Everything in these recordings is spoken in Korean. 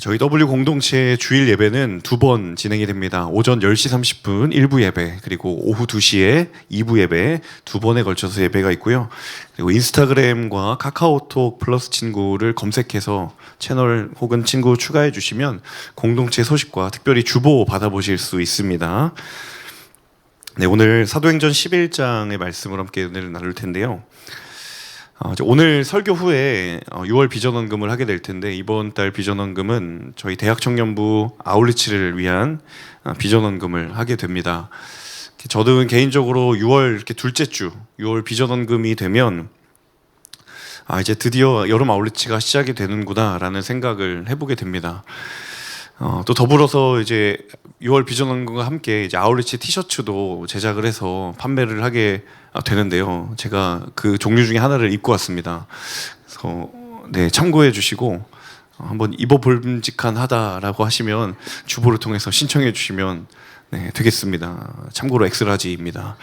저희 W 공동체 주일 예배는 두 번 진행이 됩니다. 오전 10시 30분 1부 예배, 그리고 오후 2시에 2부 예배 두 번에 걸쳐서 예배가 있고요. 그리고 인스타그램과 카카오톡 플러스 친구를 검색해서 채널 혹은 친구 추가해 주시면 공동체 소식과 특별히 주보 받아보실 수 있습니다. 네, 오늘 사도행전 11장의 말씀을 함께 은혜를 나눌 텐데요. 오늘 설교 후에 6월 비전원금을 하게 될 텐데, 이번 달 비전원금은 저희 대학청년부 아울리치를 위한 비전원금을 하게 됩니다. 저는 개인적으로 6월 이렇게 둘째 주 6월 비전원금이 되면 이제 드디어 여름 아울리치가 시작이 되는구나 라는 생각을 해보게 됩니다. 또 더불어서 이제 6월 비전원금과 함께 이제 아울리치 티셔츠도 제작을 해서 판매를 하게 되는데요. 제가 그 종류 중에 하나를 입고 왔습니다. 그래서 네, 참고해 주시고 한번 입어볼직한 하다라고 하시면 주보를 통해서 신청해 주시면 네, 되겠습니다. 참고로 엑스라지입니다.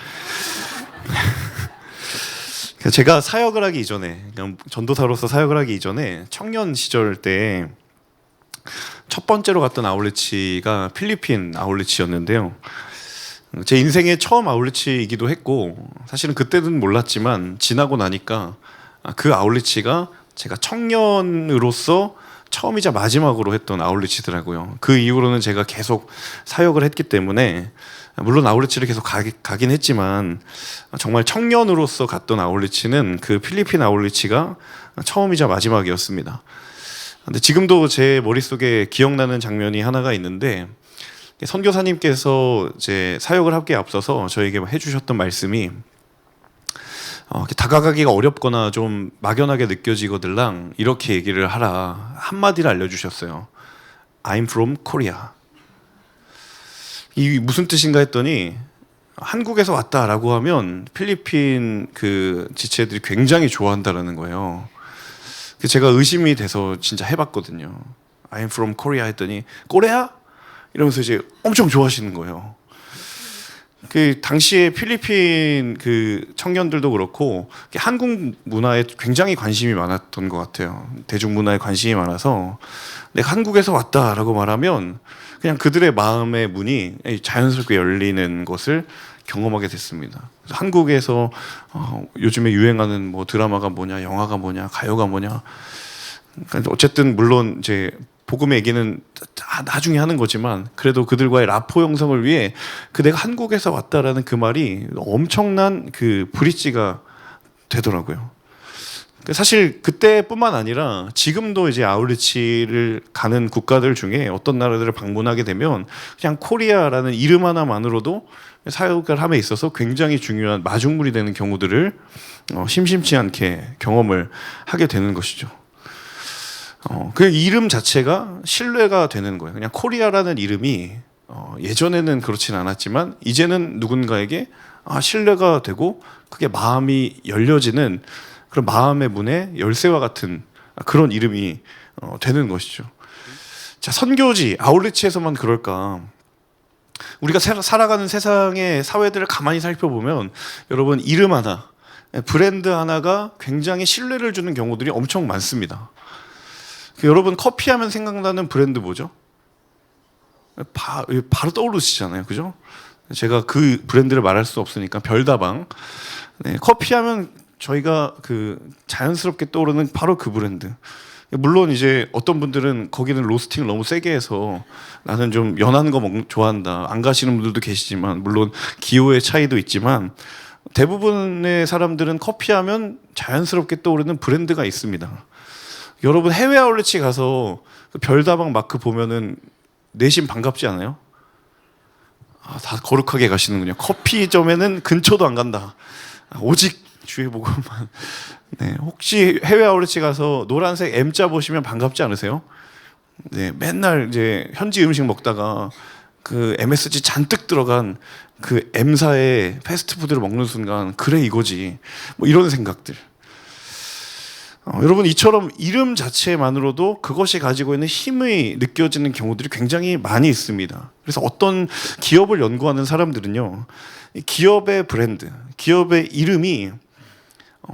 제가 사역을 하기 이전에, 전도사로서 사역을 하기 이전에 청년 시절 때 첫 번째로 갔던 아울리치가 필리핀 아울리치였는데요. 제 인생의 처음 아울리치이기도 했고, 사실은 그때는 몰랐지만 지나고 나니까 그 아울리치가 제가 청년으로서 처음이자 마지막으로 했던 아울리치더라고요. 그 이후로는 제가 계속 사역을 했기 때문에, 물론 아울리치를 계속 가긴 했지만 정말 청년으로서 갔던 아울리치는 그 필리핀 아울리치가 처음이자 마지막이었습니다. 근데 지금도 제 머릿속에 기억나는 장면이 하나가 있는데, 선교사님께서 이제 사역을 하기에 앞서서 저에게 해주셨던 말씀이 다가가기가 어렵거나 좀 막연하게 느껴지거들랑 이렇게 얘기를 하라, 한마디를 알려주셨어요. I'm from Korea. 이 무슨 뜻인가 했더니, 한국에서 왔다라고 하면 필리핀 그 지체들이 굉장히 좋아한다라는 거예요. 제가 의심이 돼서 진짜 해봤거든요. I'm from Korea 했더니 꼬레아? 이러면서 이제 엄청 좋아하시는 거예요. 그 당시에 필리핀 그 청년들도 그렇고 한국 문화에 굉장히 관심이 많았던 것 같아요. 대중문화에 관심이 많아서 내가 한국에서 왔다라고 말하면 그냥 그들의 마음의 문이 자연스럽게 열리는 것을 경험하게 됐습니다. 한국에서 요즘에 유행하는 뭐 드라마가 뭐냐, 영화가 뭐냐, 가요가 뭐냐, 그러니까 어쨌든 물론 이제 복음의 얘기는 다 나중에 하는 거지만, 그래도 그들과의 라포 형성을 위해 그 내가 한국에서 왔다라는 그 말이 엄청난 그 브릿지가 되더라고요. 사실 그때뿐만 아니라 지금도 이제 아울리치를 가는 국가들 중에 어떤 나라들을 방문하게 되면 그냥 코리아라는 이름 하나만으로도 사역을 함에 있어서 굉장히 중요한 마중물이 되는 경우들을 심심치 않게 경험을 하게 되는 것이죠. 그 이름 자체가 신뢰가 되는 거예요. 그냥 코리아라는 이름이 예전에는 그렇진 않았지만 이제는 누군가에게 신뢰가 되고 그게 마음이 열려지는 그런 마음의 문에 열쇠와 같은 그런 이름이 되는 것이죠. 자, 선교지 아울리치에서만 그럴까? 우리가 살아가는 세상의 사회들을 가만히 살펴보면 여러분, 이름 하나, 브랜드 하나가 굉장히 신뢰를 주는 경우들이 엄청 많습니다. 여러분, 커피하면 생각나는 브랜드 뭐죠? 바로 떠오르시잖아요, 그죠? 제가 그 브랜드를 말할 수 없으니까 별다방. 네, 커피하면 저희가 그 자연스럽게 떠오르는 바로 그 브랜드. 물론 이제 어떤 분들은 거기는 로스팅을 너무 세게 해서 나는 좀 연한 거 좋아한다, 안 가시는 분들도 계시지만, 물론 기호의 차이도 있지만 대부분의 사람들은 커피하면 자연스럽게 떠오르는 브랜드가 있습니다. 여러분, 해외 아울렛이 가서 그 별다방 마크 보면은 내심 반갑지 않아요? 다 거룩하게 가시는군요. 커피점에는 근처도 안 간다. 오직 주의 복음만. 네, 혹시 해외 아울렛이 가서 노란색 M자 보시면 반갑지 않으세요? 네, 맨날 이제 현지 음식 먹다가 그 MSG 잔뜩 들어간 그 M사의 패스트푸드를 먹는 순간, 그래 이거지, 뭐 이런 생각들. 여러분, 이처럼 이름 자체만으로도 그것이 가지고 있는 힘이 느껴지는 경우들이 굉장히 많이 있습니다. 그래서 어떤 기업을 연구하는 사람들은요, 기업의 브랜드, 기업의 이름이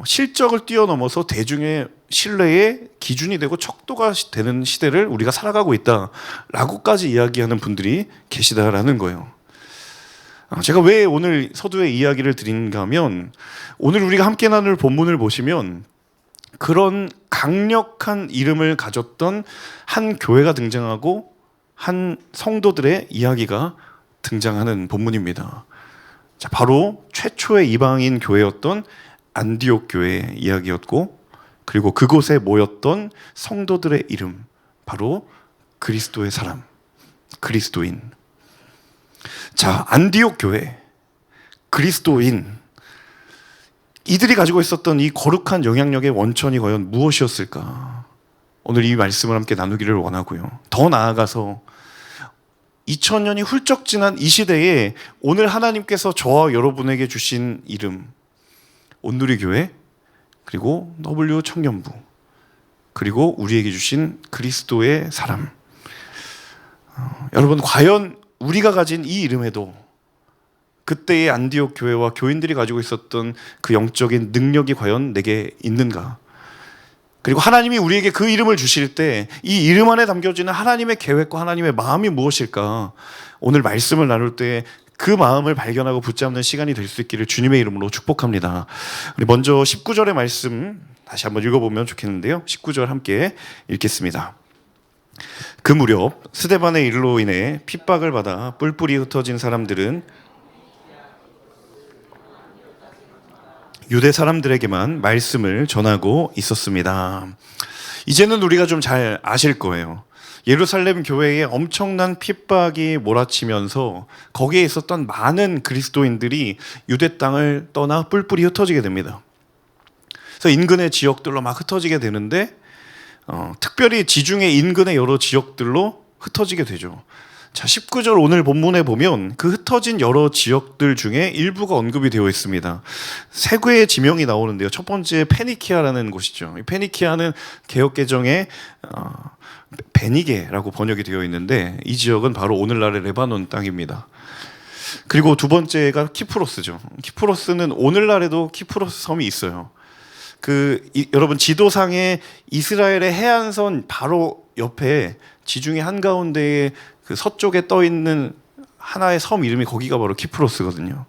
실적을 뛰어넘어서 대중의 신뢰의 기준이 되고 척도가 되는 시대를 우리가 살아가고 있다라고까지 이야기하는 분들이 계시다라는 거예요. 제가 왜 오늘 서두에 이야기를 드린가 하면 오늘 우리가 함께 나눌 본문을 보시면 그런 강력한 이름을 가졌던 한 교회가 등장하고 한 성도들의 이야기가 등장하는 본문입니다. 자, 바로 최초의 이방인 교회였던 안디옥 교회의 이야기였고, 그리고 그곳에 모였던 성도들의 이름, 바로 그리스도의 사람, 그리스도인. 자, 안디옥 교회, 그리스도인, 이들이 가지고 있었던 이 거룩한 영향력의 원천이 과연 무엇이었을까? 오늘 이 말씀을 함께 나누기를 원하고요. 더 나아가서 2000년이 훌쩍 지난 이 시대에 오늘 하나님께서 저와 여러분에게 주신 이름, 온누리교회, 그리고 W 청년부, 그리고 우리에게 주신 그리스도의 사람. 여러분, 과연 우리가 가진 이 이름에도 그때의 안디옥 교회와 교인들이 가지고 있었던 그 영적인 능력이 과연 내게 있는가? 그리고 하나님이 우리에게 그 이름을 주실 때 이 이름 안에 담겨지는 하나님의 계획과 하나님의 마음이 무엇일까? 오늘 말씀을 나눌 때 그 마음을 발견하고 붙잡는 시간이 될 수 있기를 주님의 이름으로 축복합니다. 우리 먼저 19절의 말씀 다시 한번 읽어보면 좋겠는데요. 19절 함께 읽겠습니다. 그 무렵 스데반의 일로 인해 핍박을 받아 뿔뿔이 흩어진 사람들은 유대 사람들에게만 말씀을 전하고 있었습니다. 이제는 우리가 좀 잘 아실 거예요. 예루살렘 교회에 엄청난 핍박이 몰아치면서 거기에 있었던 많은 그리스도인들이 유대 땅을 떠나 뿔뿔이 흩어지게 됩니다. 그래서 인근의 지역들로 막 흩어지게 되는데 특별히 지중해 인근의 여러 지역들로 흩어지게 되죠. 자, 19절 오늘 본문에 보면 그 흩어진 여러 지역들 중에 일부가 언급이 되어 있습니다. 세 개의 지명이 나오는데요. 첫 번째 페니키아라는 곳이죠. 페니키아는 개역개정에 베니게라고 번역이 되어 있는데 이 지역은 바로 오늘날의 레바논 땅입니다. 그리고 두 번째가 키프로스죠. 키프로스는 오늘날에도 키프로스 섬이 있어요. 여러분 지도상에 이스라엘의 해안선 바로 옆에 지중해 한가운데에 그 서쪽에 떠 있는 하나의 섬 이름이 거기가 바로 키프로스거든요.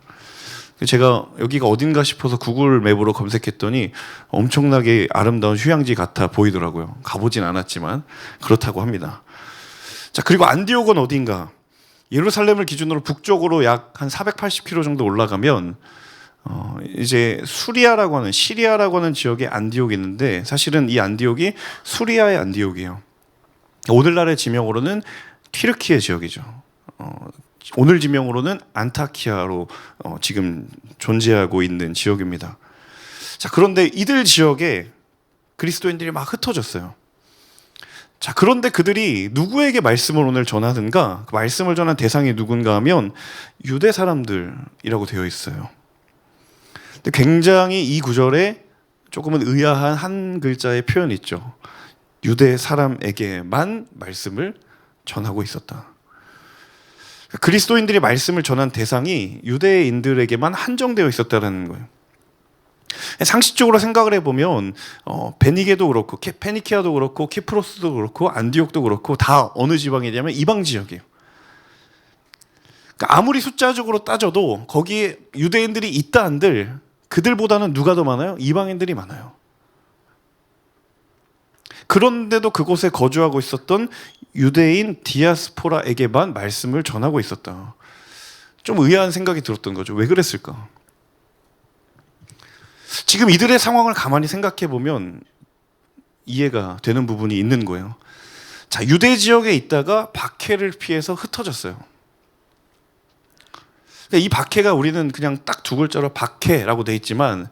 제가 여기가 어딘가 싶어서 구글 맵으로 검색했더니 엄청나게 아름다운 휴양지 같아 보이더라고요. 가보진 않았지만 그렇다고 합니다. 자, 그리고 안디옥은 어딘가? 예루살렘을 기준으로 북쪽으로 약 한 480km 정도 올라가면 이제 수리아라고 하는 시리아라고 하는 지역에 안디옥이 있는데 사실은 이 안디옥이 수리아의 안디옥이에요. 오늘날의 지명으로는 튀르키예 지역이죠. 오늘 지명으로는 안타키아로 지금 존재하고 있는 지역입니다. 자, 그런데 이들 지역에 그리스도인들이 막 흩어졌어요. 자, 그런데 그들이 누구에게 말씀을 오늘 전하는가? 그 말씀을 전한 대상이 누군가 하면 유대 사람들이라고 되어 있어요. 근데 굉장히 이 구절에 조금은 의아한 한 글자의 표현이 있죠. 유대 사람에게만 말씀을 전하고 있었다. 그리스도인들이 말씀을 전한 대상이 유대인들에게만 한정되어 있었다는 거예요. 상식적으로 생각을 해보면 베니게도 그렇고 페니키아도 그렇고 키프로스도 그렇고 안디옥도 그렇고 다 어느 지방이냐면 이방 지역이에요. 그러니까 아무리 숫자적으로 따져도 거기에 유대인들이 있다 한들 그들보다는 누가 더 많아요? 이방인들이 많아요. 그런데도 그곳에 거주하고 있었던 유대인 디아스포라에게만 말씀을 전하고 있었다. 좀 의아한 생각이 들었던 거죠. 왜 그랬을까? 지금 이들의 상황을 가만히 생각해 보면 이해가 되는 부분이 있는 거예요. 자, 유대 지역에 있다가 박해를 피해서 흩어졌어요. 이 박해가 우리는 그냥 딱 두 글자로 박해라고 돼 있지만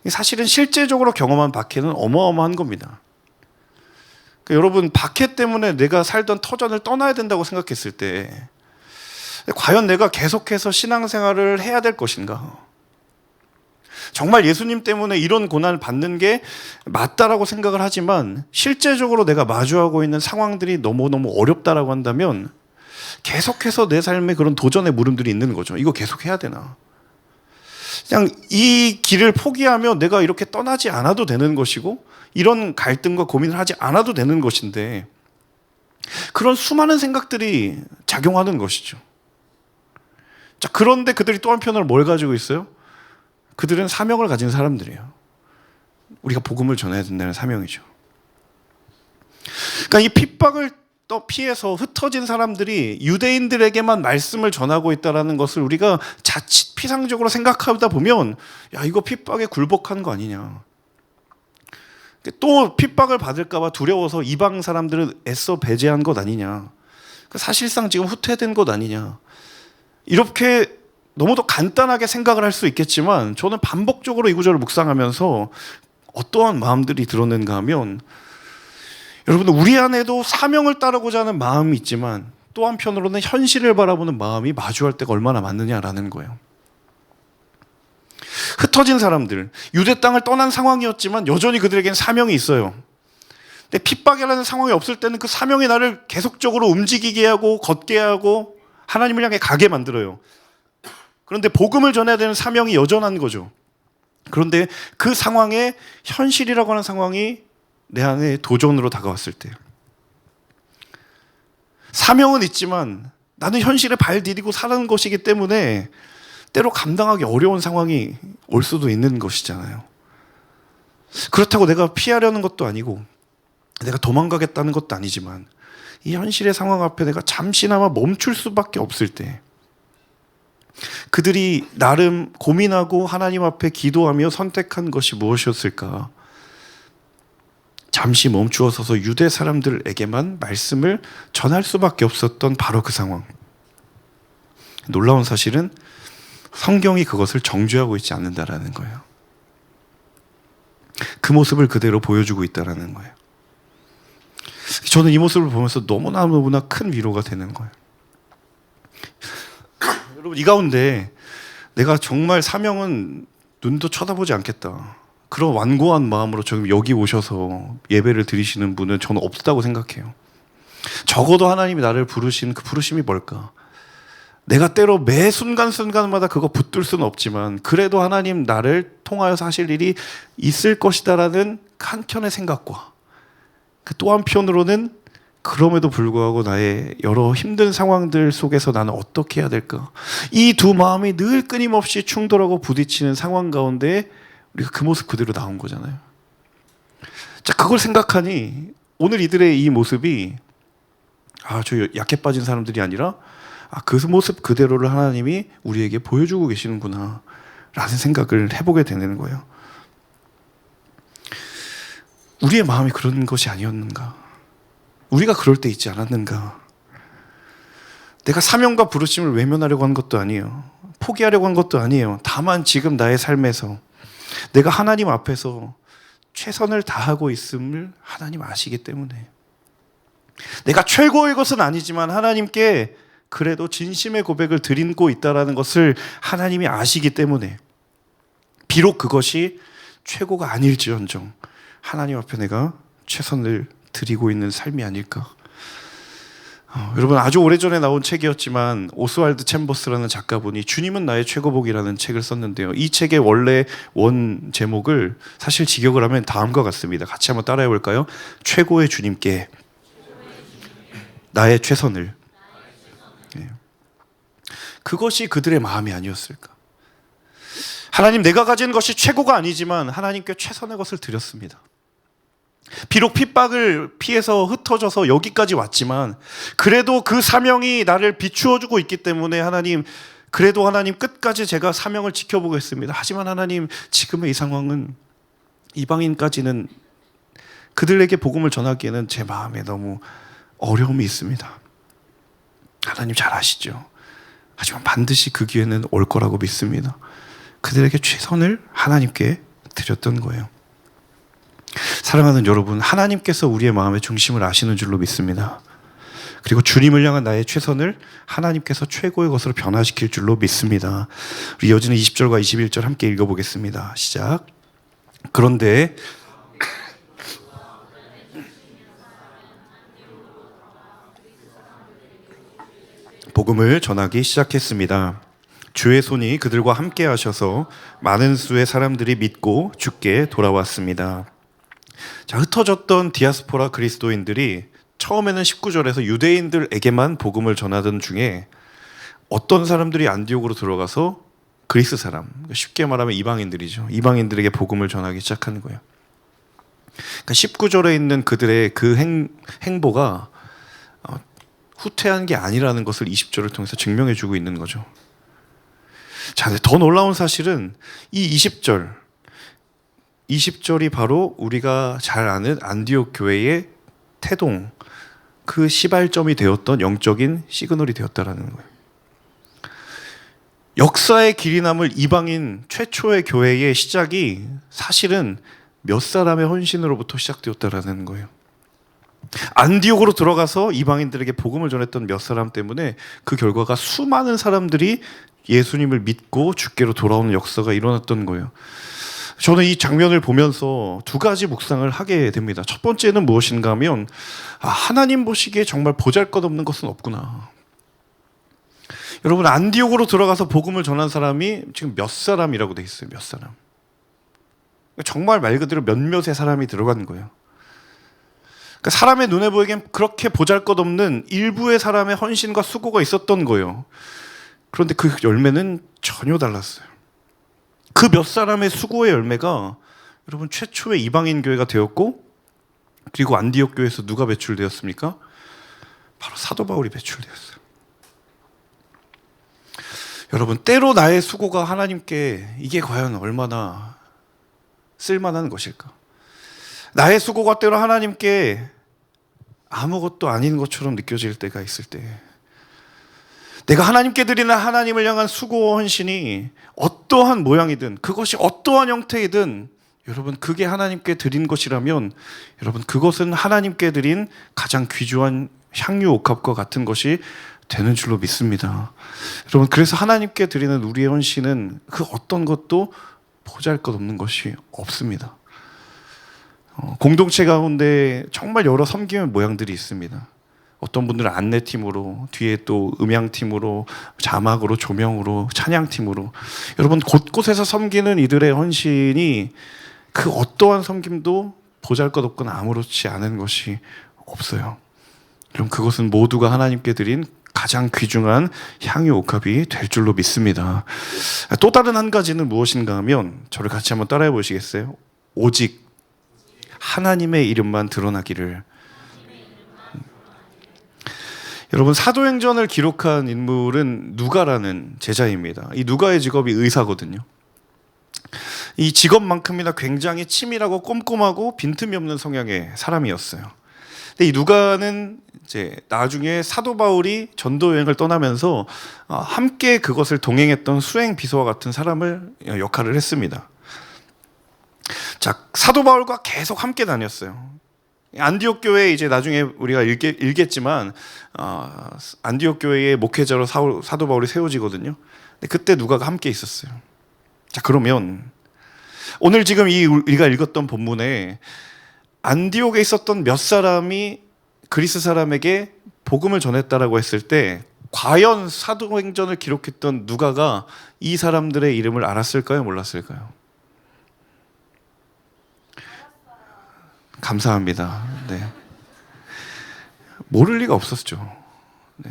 사실은 실제적으로 경험한 박해는 어마어마한 겁니다. 그러니까 여러분, 박해 때문에 내가 살던 터전을 떠나야 된다고 생각했을 때 과연 내가 계속해서 신앙생활을 해야 될 것인가? 정말 예수님 때문에 이런 고난을 받는 게 맞다라고 생각을 하지만 실제적으로 내가 마주하고 있는 상황들이 너무너무 어렵다라고 한다면 계속해서 내 삶에 그런 도전의 물음들이 있는 거죠. 이거 계속 해야 되나? 그냥 이 길을 포기하며 내가 이렇게 떠나지 않아도 되는 것이고 이런 갈등과 고민을 하지 않아도 되는 것인데 그런 수많은 생각들이 작용하는 것이죠. 자, 그런데 그들이 또 한편으로 뭘 가지고 있어요? 그들은 사명을 가진 사람들이에요. 우리가 복음을 전해야 된다는 사명이죠. 그러니까 이 핍박을 또 피해서 흩어진 사람들이 유대인들에게만 말씀을 전하고 있다는 것을 우리가 자칫 피상적으로 생각하다 보면 야, 이거 핍박에 굴복한 거 아니냐. 또 핍박을 받을까 봐 두려워서 이방 사람들을 애써 배제한 것 아니냐. 사실상 지금 후퇴된 것 아니냐. 이렇게 너무도 간단하게 생각을 할 수 있겠지만 저는 반복적으로 이 구절을 묵상하면서 어떠한 마음들이 드러는가 하면 여러분 우리 안에도 사명을 따르고자 하는 마음이 있지만 또 한편으로는 현실을 바라보는 마음이 마주할 때가 얼마나 많느냐라는 거예요. 흩어진 사람들, 유대 땅을 떠난 상황이었지만 여전히 그들에게는 사명이 있어요. 근데 핍박이라는 상황이 없을 때는 그 사명이 나를 계속적으로 움직이게 하고 걷게 하고 하나님을 향해 가게 만들어요. 그런데 복음을 전해야 되는 사명이 여전한 거죠. 그런데 그 상황에 현실이라고 하는 상황이 내 안에 도전으로 다가왔을 때 사명은 있지만 나는 현실에 발 디디고 사는 것이기 때문에 때로 감당하기 어려운 상황이 올 수도 있는 것이잖아요. 그렇다고 내가 피하려는 것도 아니고 내가 도망가겠다는 것도 아니지만 이 현실의 상황 앞에 내가 잠시나마 멈출 수밖에 없을 때 그들이 나름 고민하고 하나님 앞에 기도하며 선택한 것이 무엇이었을까? 잠시 멈추어 서서 유대 사람들에게만 말씀을 전할 수밖에 없었던 바로 그 상황. 놀라운 사실은 성경이 그것을 정죄하고 있지 않는다라는 거예요. 그 모습을 그대로 보여주고 있다라는 거예요. 저는 이 모습을 보면서 너무나 큰 위로가 되는 거예요. 여러분 이 가운데 내가 정말 사명은 눈도 쳐다보지 않겠다. 그런 완고한 마음으로 지금 여기 오셔서 예배를 드리시는 분은 저는 없다고 생각해요. 적어도 하나님이 나를 부르신 그 부르심이 뭘까? 내가 때로 매 순간순간마다 그거 붙들 수는 없지만 그래도 하나님 나를 통하여서 하실 일이 있을 것이다라는 한켠의 생각과 또 한편으로는 그럼에도 불구하고 나의 여러 힘든 상황들 속에서 나는 어떻게 해야 될까? 이 두 마음이 늘 끊임없이 충돌하고 부딪히는 상황 가운데 우리가 그 모습 그대로 나온 거잖아요. 자, 그걸 생각하니 오늘 이들의 이 모습이 저 약해 빠진 사람들이 아니라 그 모습 그대로를 하나님이 우리에게 보여주고 계시는구나 라는 생각을 해보게 되는 거예요. 우리의 마음이 그런 것이 아니었는가? 우리가 그럴 때 있지 않았는가? 내가 사명과 부르심을 외면하려고 한 것도 아니에요. 포기하려고 한 것도 아니에요. 다만 지금 나의 삶에서 내가 하나님 앞에서 최선을 다하고 있음을 하나님 아시기 때문에 내가 최고의 것은 아니지만 하나님께 그래도 진심의 고백을 드리고 있다는 것을 하나님이 아시기 때문에 비록 그것이 최고가 아닐지언정 하나님 앞에 내가 최선을 드리고 있는 삶이 아닐까. 여러분 아주 오래전에 나온 책이었지만 오스왈드 챔버스라는 작가분이 주님은 나의 최고복이라는 책을 썼는데요. 이 책의 원래 원 제목을 사실 직역을 하면 다음과 같습니다. 같이 한번 따라해 볼까요? 최고의 주님께 나의 최선을. 그것이 그들의 마음이 아니었을까? 하나님 내가 가진 것이 최고가 아니지만 하나님께 최선의 것을 드렸습니다. 비록 핍박을 피해서 흩어져서 여기까지 왔지만 그래도 그 사명이 나를 비추어주고 있기 때문에 하나님 그래도 하나님 끝까지 제가 사명을 지켜보겠습니다. 하지만 하나님 지금의 이 상황은 이방인까지는 그들에게 복음을 전하기에는 제 마음에 너무 어려움이 있습니다. 하나님 잘 아시죠? 하지만 반드시 그 기회는 올 거라고 믿습니다. 그들에게 최선을 하나님께 드렸던 거예요. 사랑하는 여러분, 하나님께서 우리의 마음의 중심을 아시는 줄로 믿습니다. 그리고 주님을 향한 나의 최선을 하나님께서 최고의 것으로 변화시킬 줄로 믿습니다. 우리 이어지는 20절과 21절 함께 읽어보겠습니다. 시작. 그런데 복음을 전하기 시작했습니다. 주의 손이 그들과 함께 하셔서 많은 수의 사람들이 믿고 주께 돌아왔습니다. 자, 흩어졌던 디아스포라 그리스도인들이 처음에는 19절에서 유대인들에게만 복음을 전하던 중에 어떤 사람들이 안디옥으로 들어가서 그리스 사람, 쉽게 말하면 이방인들이죠. 이방인들에게 복음을 전하기 시작하는 거예요. 그러니까 19절에 있는 그들의 그 행보가 후퇴한 게 아니라는 것을 20절을 통해서 증명해 주고 있는 거죠. 자, 더 놀라운 사실은 이 20절이 바로 우리가 잘 아는 안디옥 교회의 태동, 그 시발점이 되었던 영적인 시그널이 되었다라는 거예요. 역사의 길이 남을 이방인 최초의 교회의 시작이 사실은 몇 사람의 헌신으로부터 시작되었다라는 거예요. 안디옥으로 들어가서 이방인들에게 복음을 전했던 몇 사람 때문에 그 결과가 수많은 사람들이 예수님을 믿고 주께로 돌아오는 역사가 일어났던 거예요. 저는 이 장면을 보면서 두 가지 묵상을 하게 됩니다. 첫 번째는 무엇인가 하면 하나님 보시기에 정말 보잘것없는 것은 없구나. 여러분, 안디옥으로 들어가서 복음을 전한 사람이 지금 몇 사람이라고 돼 있어요. 몇 사람. 정말 말 그대로 몇몇의 사람이 들어간 거예요. 그러니까 사람의 눈에 보이기엔 그렇게 보잘것없는 일부의 사람의 헌신과 수고가 있었던 거예요. 그런데 그 열매는 전혀 달랐어요. 그 몇 사람의 수고의 열매가 여러분 최초의 이방인 교회가 되었고, 그리고 안디옥 교회에서 누가 배출되었습니까? 바로 사도 바울이 배출되었어요. 여러분, 때로 나의 수고가 하나님께 이게 과연 얼마나 쓸만한 것일까? 나의 수고가 때로 하나님께 아무것도 아닌 것처럼 느껴질 때가 있을 때, 내가 하나님께 드리는 하나님을 향한 수고 헌신이 어떠한 모양이든, 그것이 어떠한 형태이든, 여러분 그게 하나님께 드린 것이라면 여러분 그것은 하나님께 드린 가장 귀중한 향유 옥합과 같은 것이 되는 줄로 믿습니다. 여러분, 그래서 하나님께 드리는 우리의 헌신은 그 어떤 것도 보잘것없는 것이 없습니다. 공동체 가운데 정말 여러 섬김의 모양들이 있습니다. 어떤 분들은 안내팀으로, 뒤에 또 음향팀으로, 자막으로, 조명으로, 찬양팀으로, 여러분 곳곳에서 섬기는 이들의 헌신이 그 어떠한 섬김도 보잘것없거나 아무렇지 않은 것이 없어요. 그럼 그것은 모두가 하나님께 드린 가장 귀중한 향유 옥합이 될 줄로 믿습니다. 또 다른 한 가지는 무엇인가 하면, 저를 같이 한번 따라해 보시겠어요? 오직 하나님의 이름만 드러나기를. 여러분, 사도행전을 기록한 인물은 누가라는 제자입니다. 이 누가의 직업이 의사거든요. 이 직업만큼이나 굉장히 치밀하고 꼼꼼하고 빈틈이 없는 성향의 사람이었어요. 근데 이 누가는 이제 나중에 사도 바울이 전도 여행을 떠나면서 함께 그것을 동행했던 수행 비서와 같은 사람을 역할을 했습니다. 자, 사도 바울과 계속 함께 다녔어요. 안디옥 교회, 이제 나중에 우리가 읽겠지만 안디옥 교회의 목회자로 사도 바울이 세워지거든요. 근데 그때 누가가 함께 있었어요. 자, 그러면 오늘 지금 우리가 읽었던 본문에 안디옥에 있었던 몇 사람이 그리스 사람에게 복음을 전했다라고 했을 때, 과연 사도행전을 기록했던 누가가 이 사람들의 이름을 알았을까요? 몰랐을까요? 감사합니다. 네. 모를 리가 없었죠. 네.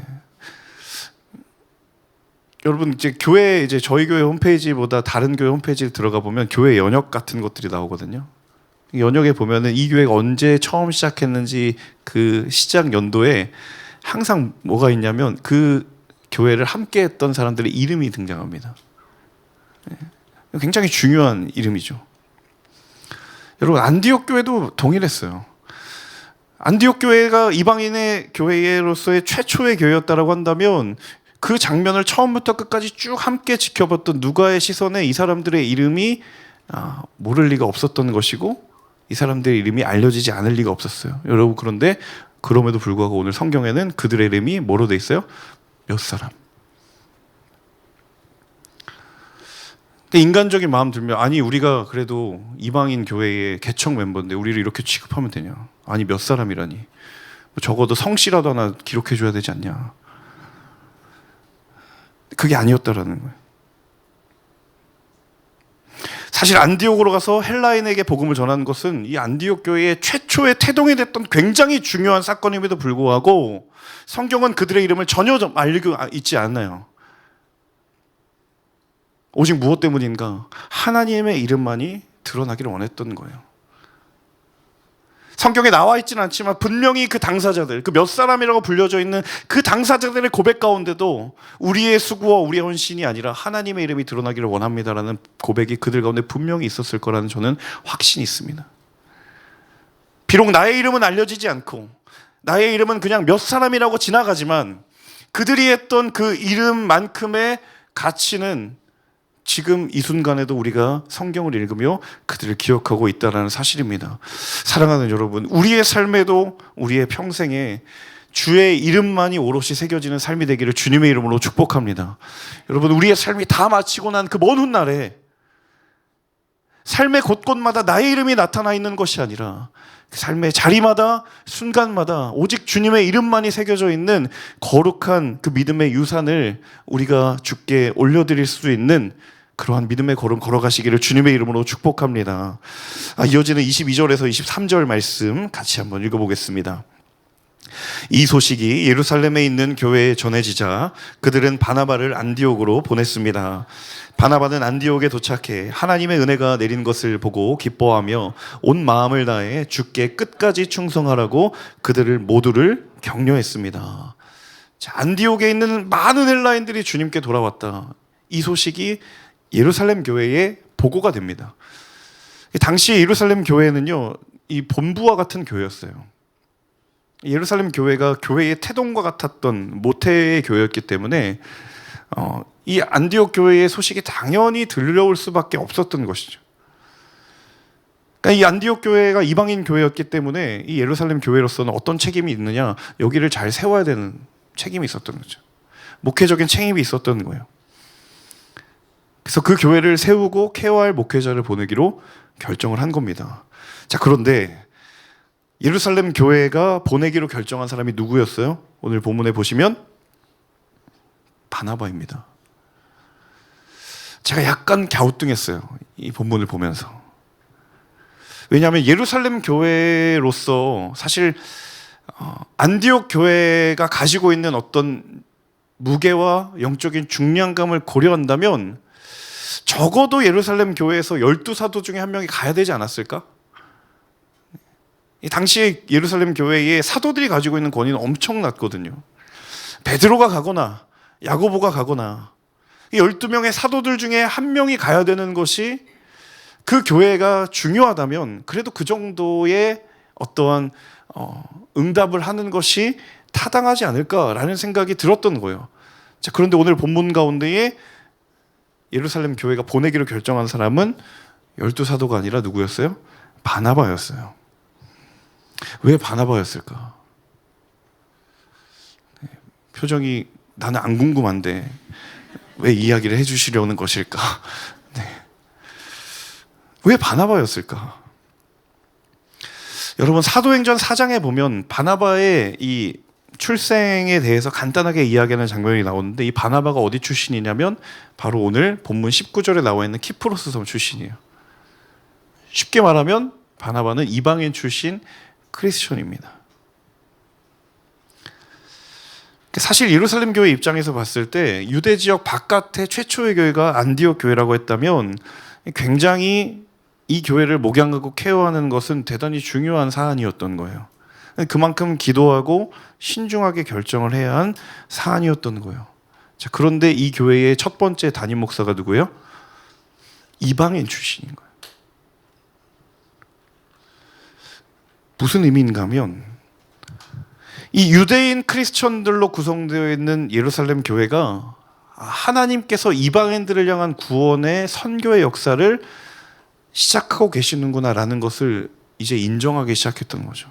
여러분, 이제 저희 교회 홈페이지보다 다른 교회 홈페이지를 들어가 보면 교회 연역 같은 것들이 나오거든요. 연역에 보면은 이 교회가 언제 처음 시작했는지 그 시작 연도에 항상 뭐가 있냐면 그 교회를 함께 했던 사람들의 이름이 등장합니다. 굉장히 중요한 이름이죠. 여러분, 안디옥 교회도 동일했어요. 안디옥 교회가 이방인의 교회로서의 최초의 교회였다라고 한다면 그 장면을 처음부터 끝까지 쭉 함께 지켜봤던 누가의 시선에 이 사람들의 이름이 모를 리가 없었던 것이고, 이 사람들의 이름이 알려지지 않을 리가 없었어요. 여러분, 그런데 그럼에도 불구하고 오늘 성경에는 그들의 이름이 뭐로 돼 있어요? 몇 사람. 인간적인 마음 들면, 아니 우리가 그래도 이방인 교회의 개척 멤버인데 우리를 이렇게 취급하면 되냐? 아니 몇 사람이라니? 적어도 성씨라도 하나 기록해 줘야 되지 않냐? 그게 아니었다라는 거예요. 사실 안디옥으로 가서 헬라인에게 복음을 전하는 것은 이 안디옥 교회의 최초의 태동이 됐던 굉장히 중요한 사건임에도 불구하고 성경은 그들의 이름을 전혀 알리고 있지 않나요? 오직 무엇 때문인가? 하나님의 이름만이 드러나기를 원했던 거예요. 성경에 나와 있지는 않지만 분명히 그 당사자들, 그 몇 사람이라고 불려져 있는 그 당사자들의 고백 가운데도 우리의 수고와 우리의 헌신이 아니라 하나님의 이름이 드러나기를 원합니다라는 고백이 그들 가운데 분명히 있었을 거라는 저는 확신이 있습니다. 비록 나의 이름은 알려지지 않고 나의 이름은 그냥 몇 사람이라고 지나가지만 그들이 했던 그 이름만큼의 가치는 지금 이 순간에도 우리가 성경을 읽으며 그들을 기억하고 있다는 사실입니다. 사랑하는 여러분, 우리의 삶에도 우리의 평생에 주의 이름만이 오롯이 새겨지는 삶이 되기를 주님의 이름으로 축복합니다. 여러분, 우리의 삶이 다 마치고 난 그 먼 훗날에 삶의 곳곳마다 나의 이름이 나타나 있는 것이 아니라 그 삶의 자리마다 순간마다 오직 주님의 이름만이 새겨져 있는 거룩한 그 믿음의 유산을 우리가 주께 올려드릴 수 있는 그러한 믿음의 걸음 걸어가시기를 주님의 이름으로 축복합니다. 이어지는 22절에서 23절 말씀 같이 한번 읽어보겠습니다. 이 소식이 예루살렘에 있는 교회에 전해지자 그들은 바나바를 안디옥으로 보냈습니다. 바나바는 안디옥에 도착해 하나님의 은혜가 내린 것을 보고 기뻐하며 온 마음을 다해 주께 끝까지 충성하라고 그들을 모두를 격려했습니다. 자, 안디옥에 있는 많은 헬라인들이 주님께 돌아왔다. 이 소식이 예루살렘 교회에 보고가 됩니다. 당시 예루살렘 교회는요, 이 본부와 같은 교회였어요. 예루살렘 교회가 교회의 태동과 같았던 모태의 교회였기 때문에 이 안디옥 교회의 소식이 당연히 들려올 수밖에 없었던 것이죠. 그러니까 이 안디옥 교회가 이방인 교회였기 때문에 이 예루살렘 교회로서는 어떤 책임이 있느냐, 여기를 잘 세워야 되는 책임이 있었던 거죠. 목회적인 책임이 있었던 거예요. 그래서 그 교회를 세우고 케어할 목회자를 보내기로 결정을 한 겁니다. 자, 그런데 예루살렘 교회가 보내기로 결정한 사람이 누구였어요? 오늘 본문에 보시면 바나바입니다. 제가 약간 갸우뚱했어요, 이 본문을 보면서. 왜냐하면 예루살렘 교회로서 사실 안디옥 교회가 가지고 있는 어떤 무게와 영적인 중량감을 고려한다면 적어도 예루살렘 교회에서 12사도 중에 한 명이 가야 되지 않았을까? 이 당시 예루살렘 교회의 사도들이 가지고 있는 권위는 엄청났거든요. 베드로가 가거나 야고보가 가거나 이 12명의 사도들 중에 한 명이 가야 되는 것이 그 교회가 중요하다면 그래도 그 정도의 어떠한 응답을 하는 것이 타당하지 않을까라는 생각이 들었던 거예요. 자, 그런데 오늘 본문 가운데에 예루살렘 교회가 보내기로 결정한 사람은 12사도가 아니라 누구였어요? 바나바였어요. 왜 바나바였을까? 표정이 나는 안 궁금한데 왜 이야기를 해주시려는 것일까? 네. 왜 바나바였을까? 여러분, 사도행전 4장에 보면 바나바의 이 출생에 대해서 간단하게 이야기하는 장면이 나오는데 이 바나바가 어디 출신이냐면 바로 오늘 본문 19절에 나와 있는 키프로스 섬 출신이에요. 쉽게 말하면 바나바는 이방인 출신 크리스천입니다. 사실 예루살렘 교회 입장에서 봤을 때 유대 지역 바깥의 최초의 교회가 안디옥 교회라고 했다면 굉장히 이 교회를 목양하고 케어하는 것은 대단히 중요한 사안이었던 거예요. 그만큼 기도하고 신중하게 결정을 해야 한 사안이었던 거예요. 자, 그런데 이 교회의 첫 번째 담임 목사가 누구예요? 이방인 출신인 거예요. 무슨 의미인가 하면 이 유대인 크리스천들로 구성되어 있는 예루살렘 교회가 하나님께서 이방인들을 향한 구원의 선교의 역사를 시작하고 계시는구나라는 것을 이제 인정하기 시작했던 거죠.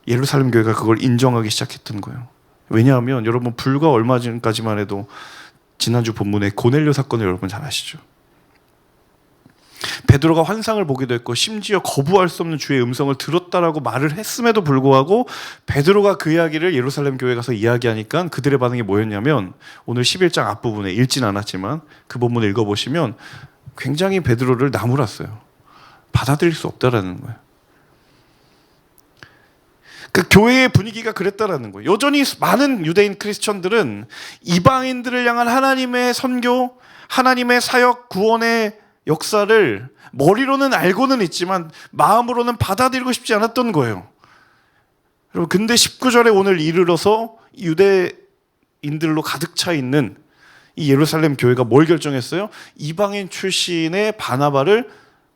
예루살렘 교회가 그걸 인정하기 시작했던 거예요. 왜냐하면 여러분, 불과 얼마 전까지만 해도 지난주 본문의 고넬료 사건을 여러분 잘 아시죠? 베드로가 환상을 보기도 했고 심지어 거부할 수 없는 주의 음성을 들었다라고 말을 했음에도 불구하고 베드로가 그 이야기를 예루살렘 교회에 가서 이야기하니까 그들의 반응이 뭐였냐면, 오늘 11장 앞부분에 읽진 않았지만 그 본문을 읽어보시면 굉장히 베드로를 나무랐어요. 받아들일 수 없다라는 거예요. 그 교회의 분위기가 그랬다라는 거예요. 여전히 많은 유대인 크리스천들은 이방인들을 향한 하나님의 선교, 하나님의 사역, 구원의 역사를 머리로는 알고는 있지만 마음으로는 받아들이고 싶지 않았던 거예요. 여러분, 근데 19절에 오늘 이르러서 유대인들로 가득 차 있는 이 예루살렘 교회가 뭘 결정했어요? 이방인 출신의 바나바를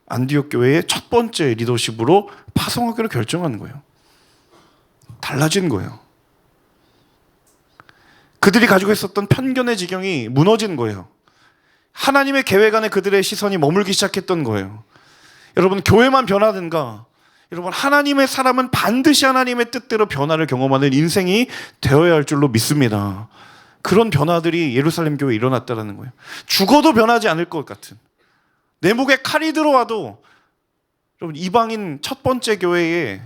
안디옥 교회의 첫 번째 리더십으로 파송하기로 결정한 거예요. 달라진 거예요. 그들이 가지고 있었던 편견의 지경이 무너진 거예요. 하나님의 계획 안에 그들의 시선이 머물기 시작했던 거예요. 여러분, 교회만 변하든가, 여러분, 하나님의 사람은 반드시 하나님의 뜻대로 변화를 경험하는 인생이 되어야 할 줄로 믿습니다. 그런 변화들이 예루살렘 교회에 일어났다는 거예요. 죽어도 변하지 않을 것 같은, 내 목에 칼이 들어와도, 여러분, 이방인 첫 번째 교회에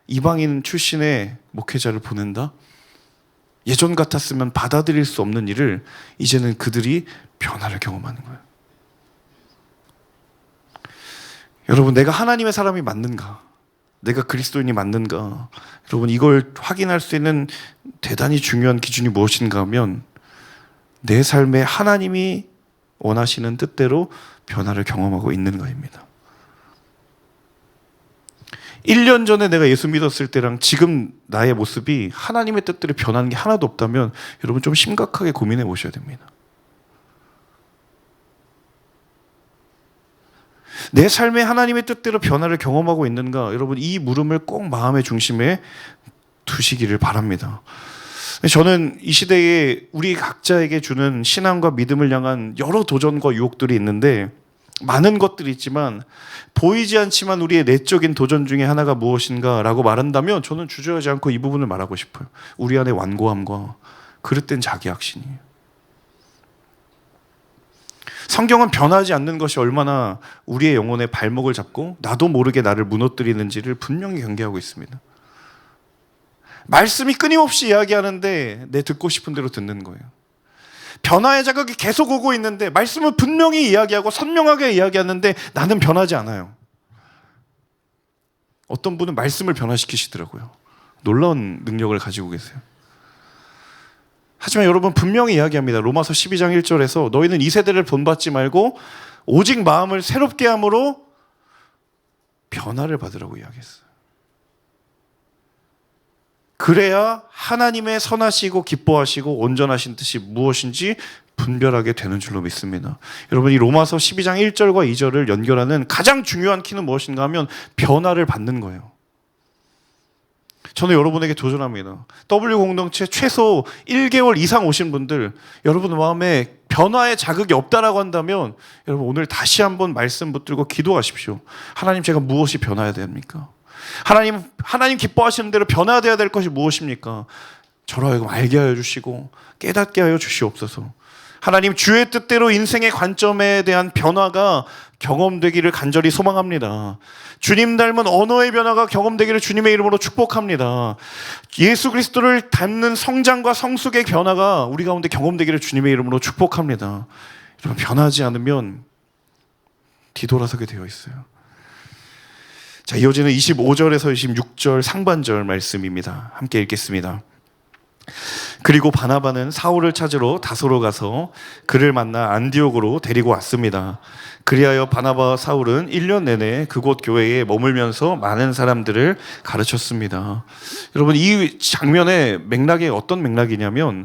이방인 출신의 목회자를 보낸다? 예전 같았으면 받아들일 수 없는 일을 이제는 그들이 변화를 경험하는 거예요. 여러분, 내가 하나님의 사람이 맞는가? 내가 그리스도인이 맞는가? 여러분, 이걸 확인할 수 있는 대단히 중요한 기준이 무엇인가 하면 내 삶에 하나님이 원하시는 뜻대로 변화를 경험하고 있는 것입니다. 1년 전에 내가 예수 믿었을 때랑 지금 나의 모습이 하나님의 뜻대로 변하는 게 하나도 없다면 여러분, 좀 심각하게 고민해 보셔야 됩니다. 내 삶에 하나님의 뜻대로 변화를 경험하고 있는가? 여러분, 이 물음을 꼭 마음의 중심에 두시기를 바랍니다. 저는 이 시대에 우리 각자에게 주는 신앙과 믿음을 향한 여러 도전과 유혹들이 있는데, 많은 것들이 있지만 보이지 않지만 우리의 내적인 도전 중에 하나가 무엇인가 라고 말한다면 저는 주저하지 않고 이 부분을 말하고 싶어요. 우리 안의 완고함과 그릇된 자기확신이에요. 성경은 변하지 않는 것이 얼마나 우리의 영혼의 발목을 잡고 나도 모르게 나를 무너뜨리는지를 분명히 경계하고 있습니다. 말씀이 끊임없이 이야기하는데 내 듣고 싶은 대로 듣는 거예요. 변화의 자극이 계속 오고 있는데 말씀은 분명히 이야기하고 선명하게 이야기하는데 나는 변하지 않아요. 어떤 분은 말씀을 변화시키시더라고요. 놀라운 능력을 가지고 계세요. 하지만 여러분, 분명히 이야기합니다. 로마서 12장 1절에서 너희는 이 세대를 본받지 말고 오직 마음을 새롭게 함으로 변화를 받으라고 이야기했어요. 그래야 하나님의 선하시고 기뻐하시고 온전하신 뜻이 무엇인지 분별하게 되는 줄로 믿습니다. 여러분, 이 로마서 12장 1절과 2절을 연결하는 가장 중요한 키는 무엇인가 하면 변화를 받는 거예요. 저는 여러분에게 도전합니다. W 공동체 최소 1개월 이상 오신 분들, 여러분 마음에 변화의 자극이 없다라고 한다면 여러분, 오늘 다시 한번 말씀 붙들고 기도하십시오. 하나님, 제가 무엇이 변화해야 됩니까? 하나님 기뻐하시는 대로 변화되어야 될 것이 무엇입니까? 저로 하여금 알게 하여 주시고 깨닫게 하여 주시옵소서. 하나님, 주의 뜻대로 인생의 관점에 대한 변화가 경험되기를 간절히 소망합니다. 주님 닮은 언어의 변화가 경험되기를 주님의 이름으로 축복합니다. 예수 그리스도를 닮는 성장과 성숙의 변화가 우리 가운데 경험되기를 주님의 이름으로 축복합니다. 여러분, 변하지 않으면 뒤돌아서게 되어 있어요. 자, 이어지는 25절에서 26절 상반절 말씀입니다. 함께 읽겠습니다. 그리고 바나바는 사울을 찾으러 다소로 가서 그를 만나 안디옥으로 데리고 왔습니다. 그리하여 바나바와 사울은 1년 내내 그곳 교회에 머물면서 많은 사람들을 가르쳤습니다. 여러분, 이 장면의 맥락이 어떤 맥락이냐면,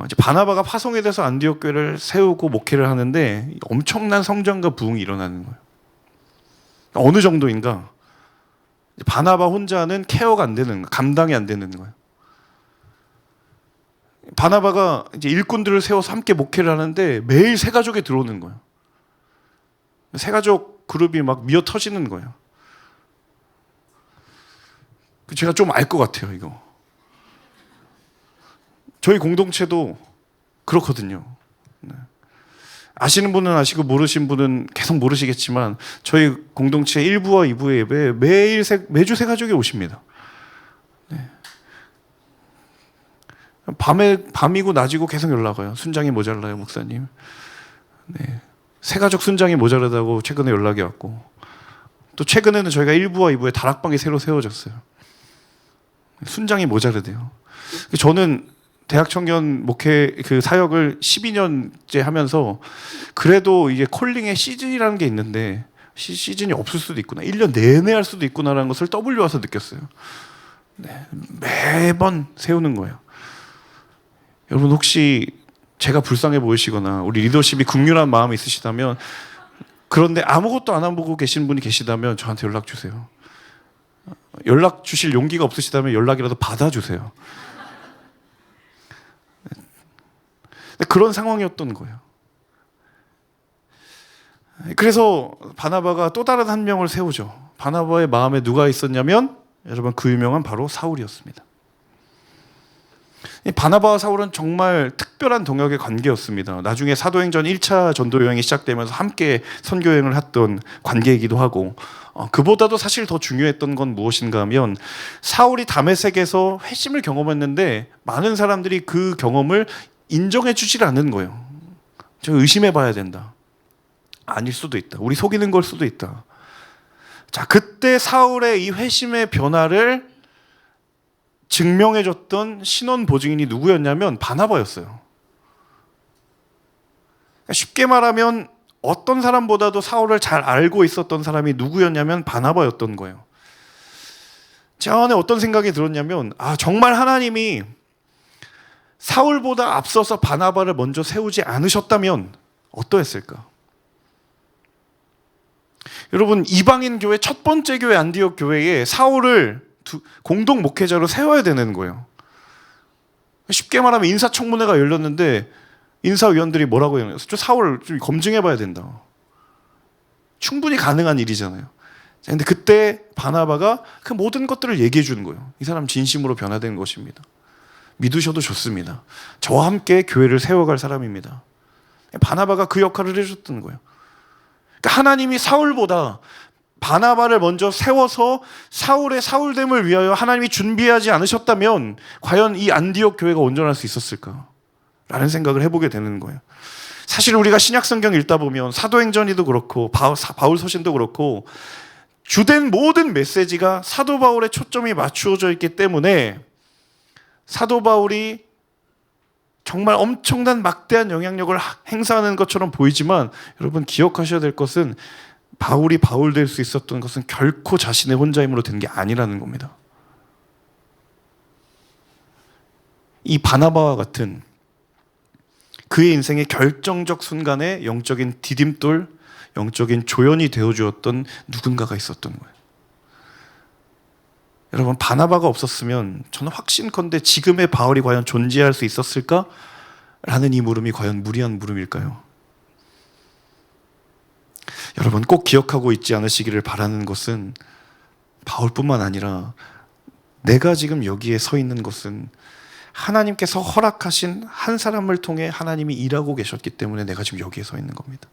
이제 바나바가 파송에 대해서 안디옥 교회를 세우고 목회를 하는데 엄청난 성장과 부흥이 일어나는 거예요. 어느 정도인가? 바나바 혼자는 케어가 안 되는 거예요. 감당이 안 되는 거예요. 바나바가 이제 일꾼들을 세워서 함께 목회를 하는데 매일 세 가족이 들어오는 거예요. 세 가족 그룹이 막 미어 터지는 거예요. 제가 좀 알 것 같아요, 이거. 저희 공동체도 그렇거든요. 아시는 분은 아시고 모르신 분은 계속 모르시겠지만 저희 공동체 1부와 2부의 예배에 매주 새 가족이 오십니다. 네. 밤이고 낮이고 계속 연락 와요. 순장이 모자라요, 목사님. 네. 새 가족 순장이 모자라다고 최근에 연락이 왔고, 또 최근에는 저희가 1부와 2부에 다락방이 새로 세워졌어요. 순장이 모자르대요. 저는 대학 청년 목회 그 사역을 12년째 하면서 그래도 이게 콜링의 시즌이라는 게 있는데 시즌이 없을 수도 있구나, 1년 내내 할 수도 있구나라는 것을 W 와서 느꼈어요. 네, 매번 세우는 거예요. 여러분, 혹시 제가 불쌍해 보이시거나 우리 리더십이 긍휼한 마음이 있으시다면, 그런데 아무것도 안 하고 계신 분이 계시다면 저한테 연락 주세요. 연락 주실 용기가 없으시다면 연락이라도 받아주세요. 그런 상황이었던 거예요. 그래서 바나바가 또 다른 한 명을 세우죠. 바나바의 마음에 누가 있었냐면, 여러분, 그 유명한 바로 사울이었습니다. 바나바와 사울은 정말 특별한 동역의 관계였습니다. 나중에 사도행전 1차 전도 여행이 시작되면서 함께 선교 여행을 했던 관계이기도 하고, 그보다도 사실 더 중요했던 건 무엇인가 하면, 사울이 다메섹에서 회심을 경험했는데 많은 사람들이 그 경험을 인정해 주질 않는 거예요. 저 의심해 봐야 된다. 아닐 수도 있다. 우리 속이는 걸 수도 있다. 자, 그때 사울의 이 회심의 변화를 증명해 줬던 신원 보증인이 누구였냐면 바나바였어요. 그러니까 쉽게 말하면 어떤 사람보다도 사울을 잘 알고 있었던 사람이 누구였냐면 바나바였던 거예요. 제 안에 어떤 생각이 들었냐면, 정말 하나님이 사울보다 앞서서 바나바를 먼저 세우지 않으셨다면 어떠했을까? 여러분, 이방인 교회 첫 번째 교회 안디옥 교회에 사울을 공동 목회자로 세워야 되는 거예요. 쉽게 말하면 인사청문회가 열렸는데 인사위원들이 뭐라고 해요? 저 사울 좀 검증해 봐야 된다. 충분히 가능한 일이잖아요. 근데 그때 바나바가 그 모든 것들을 얘기해 주는 거예요. 이 사람 진심으로 변화된 것입니다. 믿으셔도 좋습니다. 저와 함께 교회를 세워갈 사람입니다. 바나바가 그 역할을 해줬던 거예요. 그러니까 하나님이 사울보다 바나바를 먼저 세워서 사울의 사울됨을 위하여 하나님이 준비하지 않으셨다면 과연 이 안디옥 교회가 온전할 수 있었을까? 라는 생각을 해보게 되는 거예요. 사실 우리가 신약성경 읽다 보면 사도행전이도 그렇고 바울 서신도 그렇고 주된 모든 메시지가 사도 바울의 초점이 맞추어져 있기 때문에 사도 바울이 정말 엄청난 막대한 영향력을 행사하는 것처럼 보이지만, 여러분 기억하셔야 될 것은 바울이 바울 될 수 있었던 것은 결코 자신의 혼자 힘으로 된 게 아니라는 겁니다. 이 바나바와 같은 그의 인생의 결정적 순간에 영적인 디딤돌, 영적인 조연이 되어주었던 누군가가 있었던 거예요. 여러분, 바나바가 없었으면 저는 확신컨대 지금의 바울이 과연 존재할 수 있었을까? 라는 이 물음이 과연 무리한 물음일까요? 여러분, 꼭 기억하고 있지 않으시기를 바라는 것은 바울뿐만 아니라 내가 지금 여기에 서 있는 것은 하나님께서 허락하신 한 사람을 통해 하나님이 일하고 계셨기 때문에 내가 지금 여기에 서 있는 겁니다.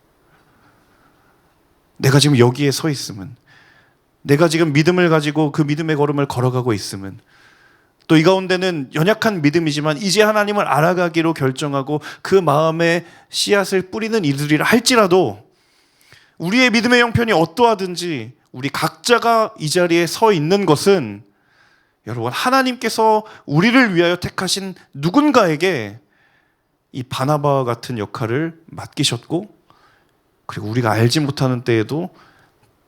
내가 지금 여기에 서 있음은, 내가 지금 믿음을 가지고 그 믿음의 걸음을 걸어가고 있음은, 또 이 가운데는 연약한 믿음이지만 이제 하나님을 알아가기로 결정하고 그 마음에 씨앗을 뿌리는 이들이라 할지라도 우리의 믿음의 형편이 어떠하든지 우리 각자가 이 자리에 서 있는 것은, 여러분, 하나님께서 우리를 위하여 택하신 누군가에게 이 바나바와 같은 역할을 맡기셨고, 그리고 우리가 알지 못하는 때에도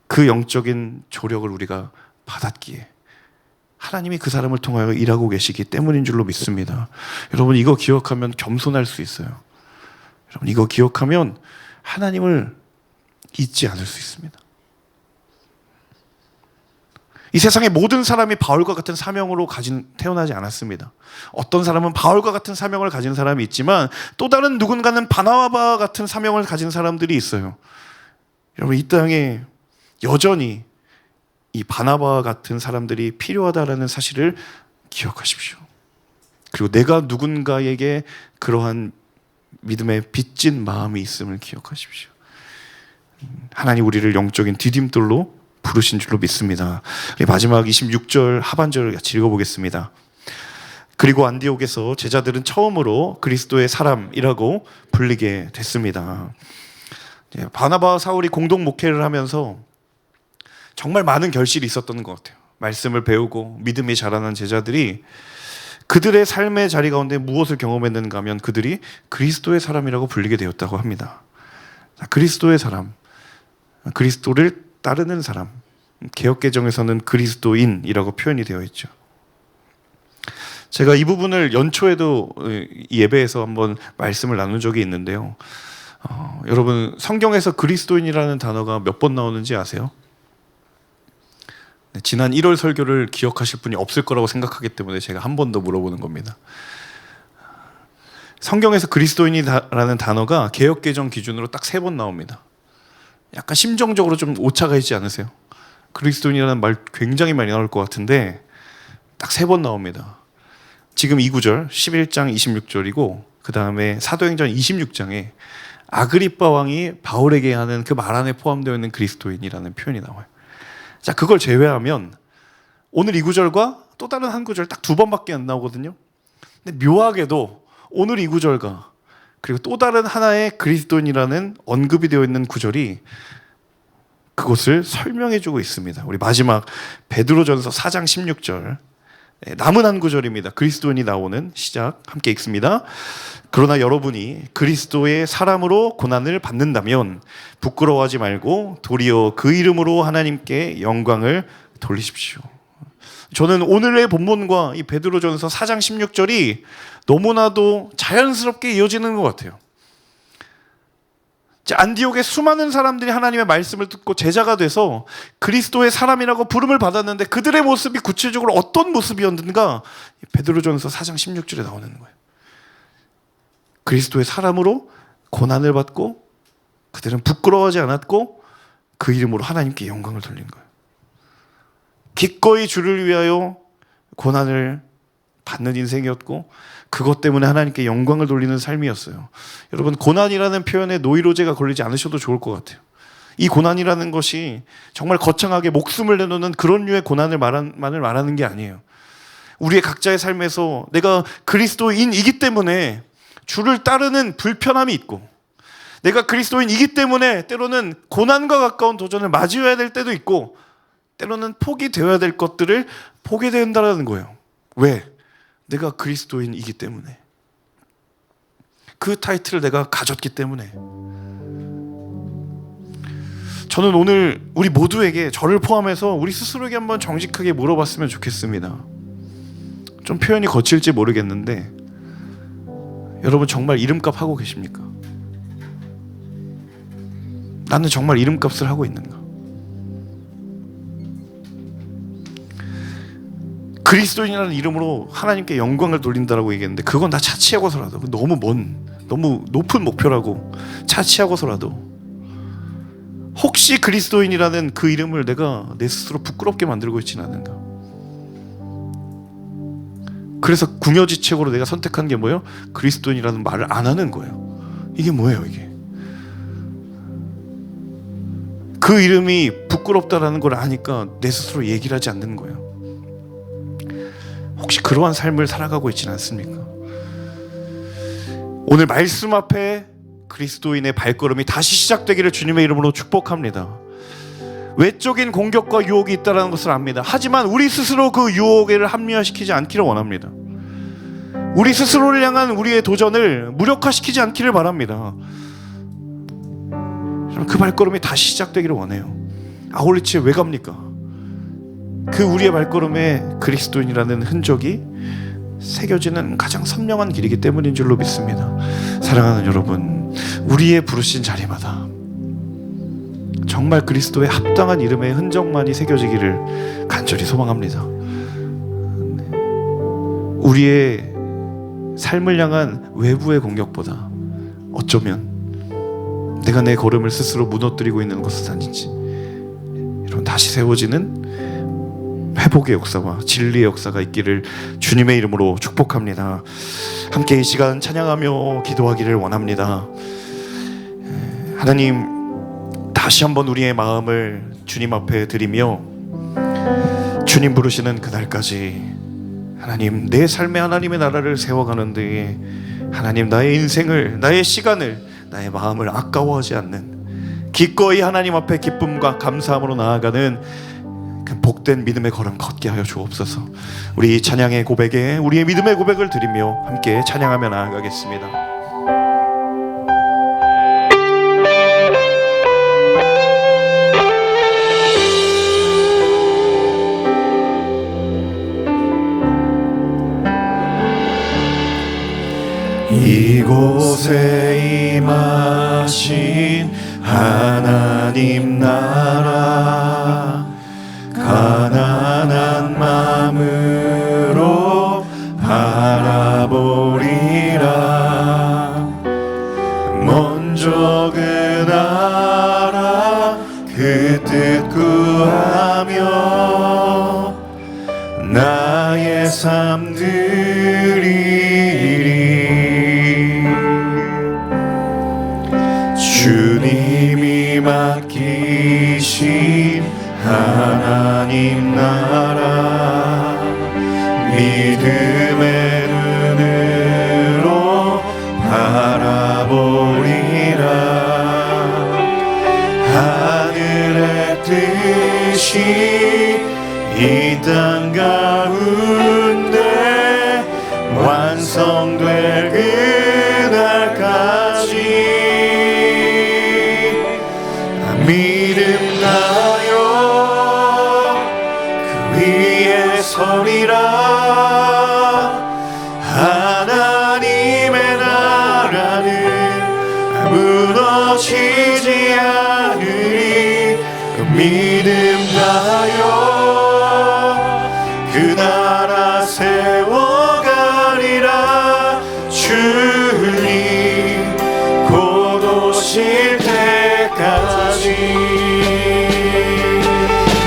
그 영적인 조력을 우리가 받았기에 하나님이 그 사람을 통하여 일하고 계시기 때문인 줄로 믿습니다. 여러분, 이거 기억하면 겸손할 수 있어요. 여러분, 이거 기억하면 하나님을 잊지 않을 수 있습니다. 이 세상의 모든 사람이 바울과 같은 사명으로 태어나지 않았습니다. 어떤 사람은 바울과 같은 사명을 가진 사람이 있지만 또 다른 누군가는 바나바와 같은 사명을 가진 사람들이 있어요. 여러분, 이 땅에 여전히 이 바나바와 같은 사람들이 필요하다라는 사실을 기억하십시오. 그리고 내가 누군가에게 그러한 믿음의 빚진 마음이 있음을 기억하십시오. 하나님 우리를 영적인 디딤돌로 부르신 줄로 믿습니다. 마지막 26절 하반절을 같이 읽어보겠습니다. 그리고 안디옥에서 제자들은 처음으로 그리스도의 사람이라고 불리게 됐습니다. 바나바와 사울이 공동 목회를 하면서 정말 많은 결실이 있었던 것 같아요. 말씀을 배우고 믿음이 자라난 제자들이 그들의 삶의 자리 가운데 무엇을 경험했는가 하면 그들이 그리스도의 사람이라고 불리게 되었다고 합니다. 그리스도의 사람, 그리스도를 따르는 사람, 개역개정에서는 그리스도인이라고 표현이 되어 있죠. 제가 이 부분을 연초에도 예배에서 한번 말씀을 나눈 적이 있는데요. 여러분 성경에서 그리스도인이라는 단어가 몇 번 나오는지 아세요? 네, 지난 1월 설교를 기억하실 분이 없을 거라고 생각하기 때문에 제가 한 번 더 물어보는 겁니다. 성경에서 그리스도인이라는 단어가 개역개정 기준으로 딱 3번 나옵니다. 약간 심정적으로 좀 오차가 있지 않으세요? 그리스도인이라는 말 굉장히 많이 나올 것 같은데 딱 3번 나옵니다. 지금 이 구절 11장 26절이고 그 다음에 사도행전 26장에 아그리빠 왕이 바울에게 하는 그 말 안에 포함되어 있는 그리스도인이라는 표현이 나와요. 자, 그걸 제외하면 오늘 이 구절과 또 다른 한 구절 딱 2번밖에 안 나오거든요. 근데 묘하게도 오늘 이 구절과 그리고 또 다른 하나의 그리스도인이라는 언급이 되어 있는 구절이 그것을 설명해주고 있습니다. 우리 마지막 베드로전서 4장 16절 남은 한 구절입니다. 그리스도인이 나오는 시작 함께 읽습니다. 그러나 여러분이 그리스도의 사람으로 고난을 받는다면 부끄러워하지 말고 도리어 그 이름으로 하나님께 영광을 돌리십시오. 저는 오늘의 본문과 이 베드로전서 4장 16절이 너무나도 자연스럽게 이어지는 것 같아요. 안디옥의 수많은 사람들이 하나님의 말씀을 듣고 제자가 돼서 그리스도의 사람이라고 부름을 받았는데 그들의 모습이 구체적으로 어떤 모습이었는가 베드로전서 4장 16절에 나오는 거예요. 그리스도의 사람으로 고난을 받고 그들은 부끄러워하지 않았고 그 이름으로 하나님께 영광을 돌린 거예요. 기꺼이 주를 위하여 고난을 받는 인생이었고 그것 때문에 하나님께 영광을 돌리는 삶이었어요. 여러분 고난이라는 표현에 노이로제가 걸리지 않으셔도 좋을 것 같아요. 이 고난이라는 것이 정말 거창하게 목숨을 내놓는 그런 류의 고난을 말하는 게 아니에요. 우리의 각자의 삶에서 내가 그리스도인이기 때문에 주를 따르는 불편함이 있고 내가 그리스도인이기 때문에 때로는 고난과 가까운 도전을 맞이해야 될 때도 있고 때로는 포기되어야 될 것들을 포기된다는 거예요. 왜? 내가 그리스도인이기 때문에 그 타이틀을 내가 가졌기 때문에. 저는 오늘 우리 모두에게 저를 포함해서 우리 스스로에게 한번 정직하게 물어봤으면 좋겠습니다. 좀 표현이 거칠지 모르겠는데 여러분 정말 이름값 하고 계십니까? 나는 정말 이름값을 하고 있는가? 그리스도인이라는 이름으로 하나님께 영광을 돌린다라고 얘기했는데 그건 다 차치하고서라도 너무 너무 높은 목표라고 차치하고서라도 혹시 그리스도인이라는 그 이름을 내가 내 스스로 부끄럽게 만들고 있지는 않은가? 그래서 궁여지책으로 내가 선택한 게 뭐예요? 그리스도인이라는 말을 안 하는 거예요. 이게 뭐예요 이게? 그 이름이 부끄럽다라는 걸 아니까 내 스스로 얘기를 하지 않는 거예요. 혹시 그러한 삶을 살아가고 있지는 않습니까? 오늘 말씀 앞에 그리스도인의 발걸음이 다시 시작되기를 주님의 이름으로 축복합니다. 외적인 공격과 유혹이 있다는 것을 압니다. 하지만 우리 스스로 그 유혹을 합리화시키지 않기를 원합니다. 우리 스스로를 향한 우리의 도전을 무력화시키지 않기를 바랍니다. 그 발걸음이 다시 시작되기를 원해요. 아울리치에 왜 갑니까? 그 우리의 발걸음에 그리스도인이라는 흔적이 새겨지는 가장 선명한 길이기 때문인 줄로 믿습니다. 사랑하는 여러분, 우리의 부르신 자리마다 정말 그리스도의 합당한 이름의 흔적만이 새겨지기를 간절히 소망합니다. 우리의 삶을 향한 외부의 공격보다 어쩌면 내가 내 걸음을 스스로 무너뜨리고 있는 것은 아닌지, 여러분 다시 세워지는 회복의 역사와 진리의 역사가 있기를 주님의 이름으로 축복합니다. 함께 이 시간 찬양하며 기도하기를 원합니다. 하나님, 다시 한번 우리의 마음을 주님 앞에 드리며 주님 부르시는 그날까지 하나님, 내 삶에 하나님의 나라를 세워가는데 하나님, 나의 인생을, 나의 시간을, 나의 마음을 아까워하지 않는, 기꺼이 하나님 앞에 기쁨과 감사함으로 나아가는 그 복된 믿음의 걸음 걷게 하여 주옵소서. 우리 찬양의 고백에 우리의 믿음의 고백을 드리며 함께 찬양하며 나아가겠습니다. 이곳에 임하신 하나님 나라, 가난한 마음으로 바라보리라. 먼저 그 나라 그 뜻 구하며 나의 삶 드리리. 주님이 맡기신 하나님 나라, 믿음의 눈으로 바라보리라. 하늘의 뜻이 이 땅 가운데 완성될 그날까지 믿음 다하여 그 위에 서리라. 하나님의 나라는 무너지지 않으리. 믿음 다하여 그 나라 세워가리라. 주님 곧 오실 때까지.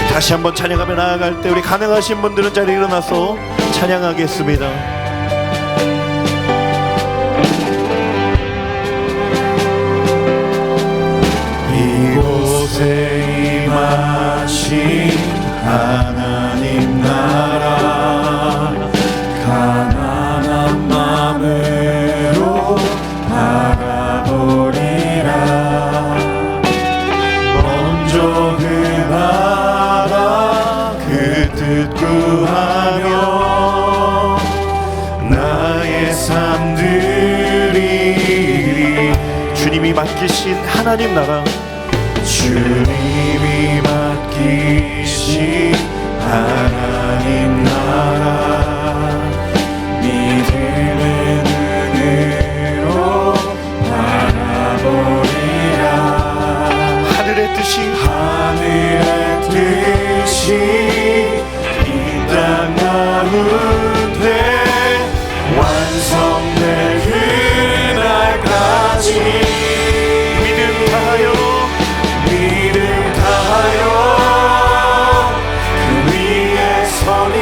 다시 한번 찬양하며 나아갈 때 우리 가능하신 분들은 자리에 일어나서 찬양하겠습니다. 이곳에 임하신 하나님 나라, 가난한 마음으로 바라보리라. 먼저 그 나라 그 뜻 구하며 나의 삶 드리리. 주님이 맡기신 하나님 나라, 주님이 맡기신 하나님 나라, 믿음의 눈으로 바라보리라. 하늘의 뜻이 이 땅 가운데 완성될 그날까지 믿음 다하여 그 위에 서리.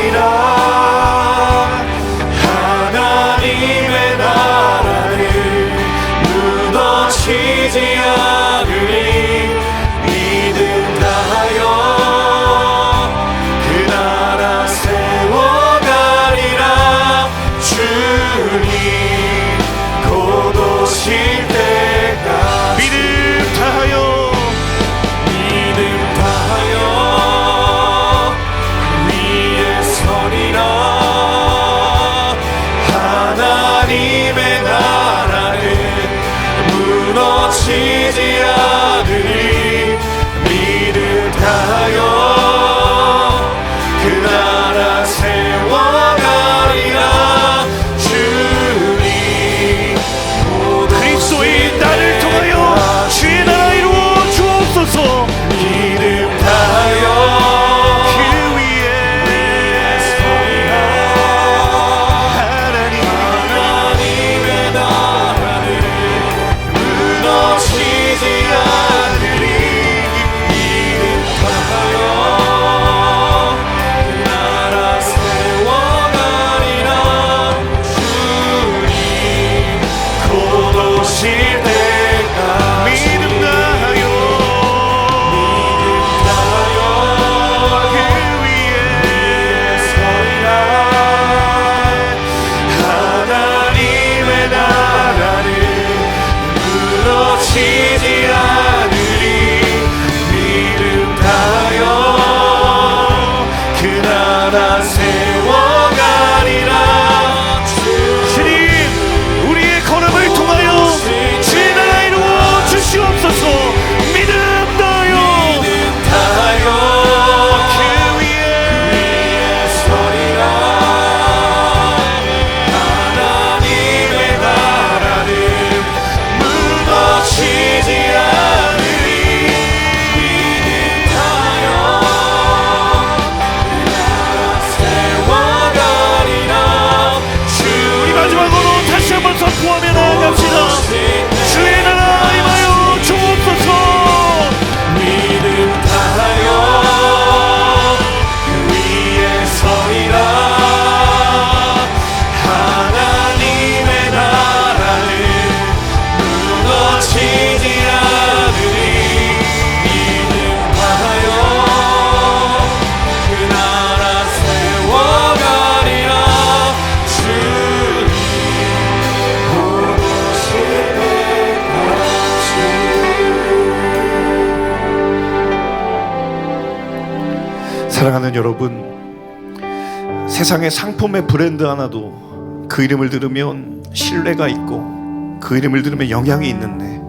사랑하는 여러분, 세상의 상품의 브랜드 하나도 그 이름을 들으면 신뢰가 있고 그 이름을 들으면 영향이 있는데,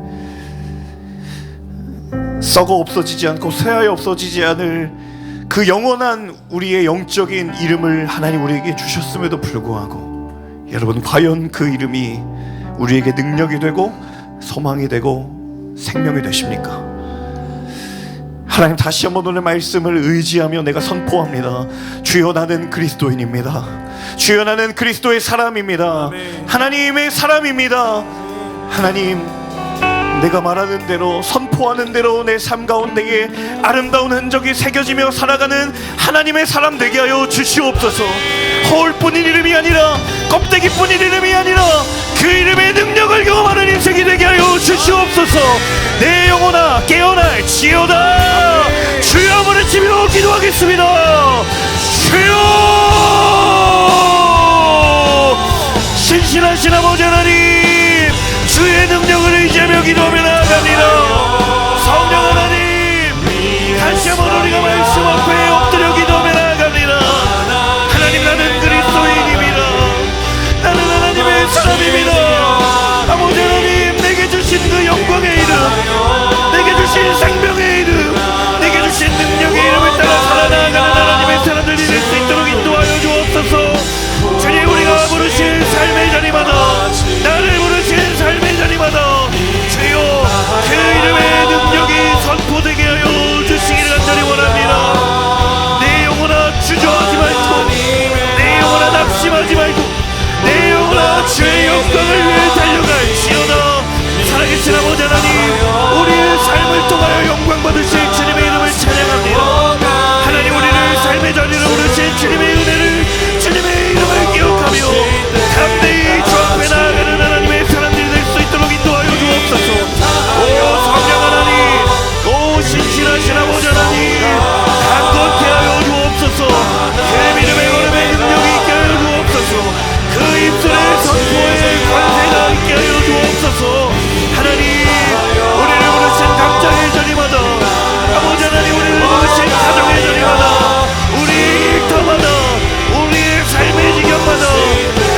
썩어 없어지지 않고 쇠하여 없어지지 않을 그 영원한 우리의 영적인 이름을 하나님 우리에게 주셨음에도 불구하고, 여러분 과연 그 이름이 우리에게 능력이 되고 소망이 되고 생명이 되십니까? 하나님, 다시 한번 오늘 말씀을 의지하며 내가 선포합니다. 주여, 나는 그리스도인입니다. 주여, 나는 그리스도의 사람입니다. 하나님의 사람입니다. 하나님, 내가 말하는 대로, 선포하는 대로 내 삶 가운데에 아름다운 흔적이 새겨지며 살아가는 하나님의 사람 되게 하여 주시옵소서. 허울뿐인 이름이 아니라, 껍데기뿐인 이름이 아니라 그 이름의 능력을 경험하는 인생이 되게 하여 주시옵소서. 내 영혼아 깨어날지어다. 주여, 부르짖으며 기도하겠습니다. 주여, 신실하신 아버지 하나님, 주의 능력을 의지하며 기도하며 나아갑니다. 성령 하나님, 다시 한번 우리가 말씀 앞에 엎드려 기도하며 나아갑니다. 하나님, 나는 그리스도인입니다. 나는 하나님의 사람입니다. 아버지 하나님, 내게 주신 그 영광의 이름, 내게 주신 생명의 이름, 내게 주신 능력의 이름을 따라 살아나가는 하나님의 사람들이 될 수 있도록 인도하여 주옵소서. 주님, 우리가 부르신 삶의 자리마다, 나를 부르신 삶의 자리마다 주여, 그 이름의 능력이 선포되게 하여 주시기를 간절히 원합니다. 내 영혼아 주저하지 말고, 내 영혼아 낙심하지 말고, 내 영혼아 주의 영광을 위해 달려갈지어다. 살아계신 아버지 하나님, 우리의 삶을 통하여 영광 받으실 주님의 이름을 찬양합니다. 하나님, 우리를 삶의 자리로 부르신 주님의 은혜를, 주님의 이름을 기억하며 담대히 주 앞에 나아가는 하나님의 사람들이 될 수 있도록 인도하여 주옵소서. 오 성령 하나님, 오 신실하신 아버지 하나님, 강건케 하여 주옵소서. 그 믿음의 걸음에 능력이 있게 하여 주옵소서. 그 입술의 선포에 관세가 있게 하여 주옵소서. 하나님, 우리를 부르신 각자의 자리마다, 아버지 하나님, 우리를 부르신 가정의 자리마다, 우리의 일터마다, 우리의 삶의 지경마다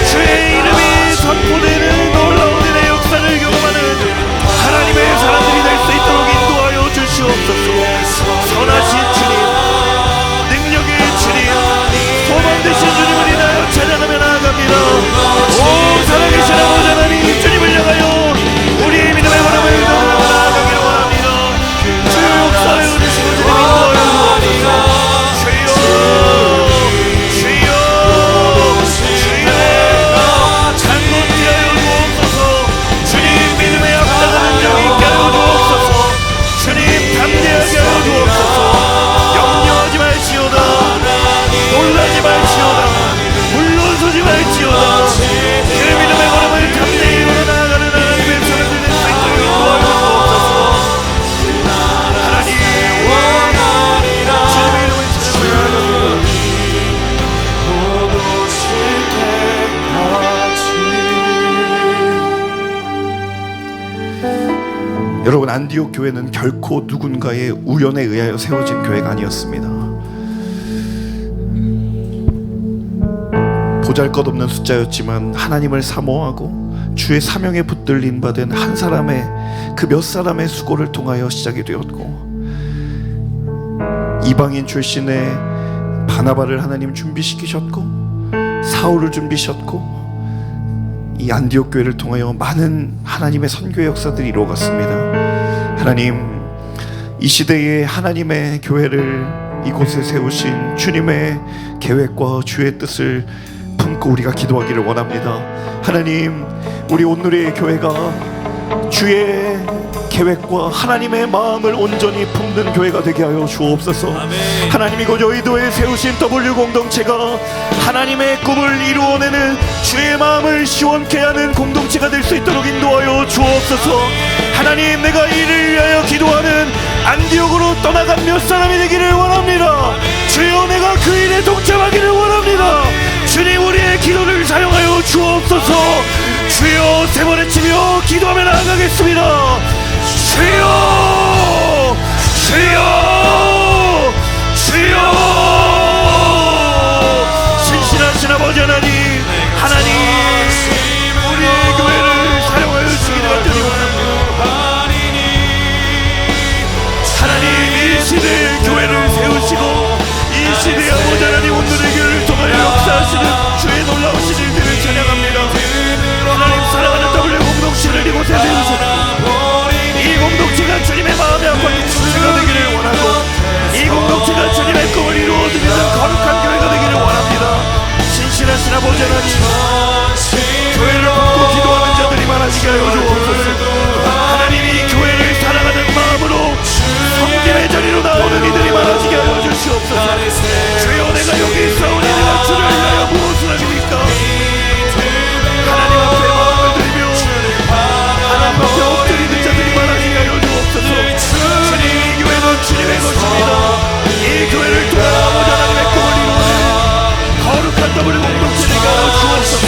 주의 이름이 선포되는 놀라운 은혜의 역사를 경험하는 하나님의 사람들이 될 수 있도록 인도하여 주시옵소서. 선하신 주님, 능력의 주님, 소망 되신 주님을 인하여 찬양하며 나아갑니다. 오 살아계신 아버지 하나님, 주님을 향하여 우리의 믿음의 바람을 나아가기를 원합니다. 주여, 역사에 주시고 주님 인도하여 주옵소서. 주여, 주여, 강건케 하여 주옵소서. 주님, 믿음의 앞다가는 자 있게 하여 주옵소서. 주님, 담대하게 하여 주옵소서. 염려하지 말지어다. 놀라지 말지어다. 물러서지 말지어다. 그 믿음의 걸음을 담대히 걸어 나아가는 하나님의 사람들 될 수 있도록 인도하여 주옵소서. 하나님, 주님의 이름을 찬양합니다. 여러분, 안디옥 교회는 결코 누군가의 우연에 의하여 세워진 교회가 아니었습니다. 보잘것없는 숫자였지만 하나님을 사모하고 주의 사명에 붙들림 받은 한 사람의, 그 몇 사람의 수고를 통하여 시작이 되었고, 이방인 출신의 바나바를 하나님 준비시키셨고, 사울을 준비하셨고, 이 안디옥 교회를 통하여 많은 하나님의 선교 역사들이 이루어갔습니다. 하나님, 이 시대에 하나님의 교회를 이곳에 세우신 주님의 계획과 주의 뜻을 품고 우리가 기도하기를 원합니다. 하나님, 우리 온누리의 교회가 주의 계획과 하나님의 마음을 온전히 품는 교회가 되게 하여 주옵소서. 하나님, 이곳 여의도에 세우신 W 공동체가 하나님의 꿈을 이루어내는 주의 마음을 시원케 하는 공동체가 될 수 있도록 인도하여 주옵소서. 하나님, 내가 이를 위하여 기도하는 안디옥으로 떠나간 몇 사람이 되기를 원합니다. 주여, 내가 그 일에 동참하기를 원합니다. 주님, 우리의 기도를 사용하여 주옵소서. 주여, 세 번 외치며 기도하며 나아가겠습니다. 주여, 주여, 주여. 아버지 하나님, 하나님 우리의 교회를 사용하여 주시기를 간절히 원합니다. 하나님 이 시대에 교회를 세우시고 이 시대에 아버지 하나님 오늘의 교회를 통하여 역사하시는 주의 놀라우신 일들을 찬양합니다. 하나님 사랑하는 W 공동체를 이곳에 세우셨고 이 공동체가 주님의 마음에 합한 공동체가 되기를 원하고 이 공동체가 주님의 꿈을 이루어드리는 거룩한 교회가 되기를 원합니다. 신실하신 아버지 하나님, 교회를 품고 기도하는 자들이 많아지게 하여 주옵소서. 하나님 이 교회를 사랑하는 마음으로 성김의 자리로 나오는 이들이 많아지게 하여 주시옵소서. 주여 내가 여기 있사오니 내가 주를 위하여 무엇을 하십니까? 하나님 앞에 마음을 드리며 하나님 앞에 엎드리는 자들이 많아지게 하여 주옵소서. 주님 이 교회는 주님의 것입니다. 이 교회를 통해 아버지 하나님의 꿈을 이루는 거룩한 더블 공동체 되게 하여 주옵소서.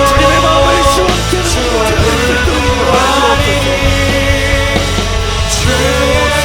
주님의 마음을 시원케 하는 공동체가 될 수 있도록 인도하여 주옵소서.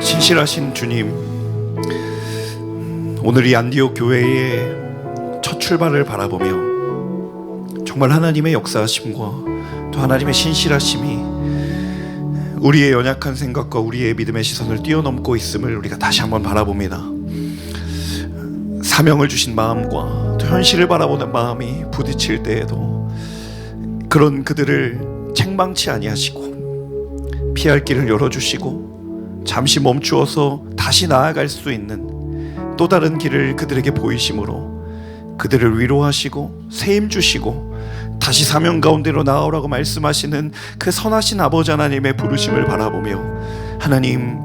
신실하신 주님, 오늘 이 안디옥 교회의 첫 출발을 바라보며 정말 하나님의 역사하심과 또 하나님의 신실하심이 우리의 연약한 생각과 우리의 믿음의 시선을 뛰어넘고 있음을 우리가 다시 한번 바라봅니다. 사명을 주신 마음과 또 현실을 바라보는 마음이 부딪힐 때에도 그런 그들을 책망치 아니하시고 피할 길을 열어주시고 잠시 멈추어서 다시 나아갈 수 있는 또 다른 길을 그들에게 보이심으로 그들을 위로하시고 세임 주시고 다시 사명 가운데로 나아오라고 말씀하시는 그 선하신 아버지 하나님의 부르심을 바라보며, 하나님,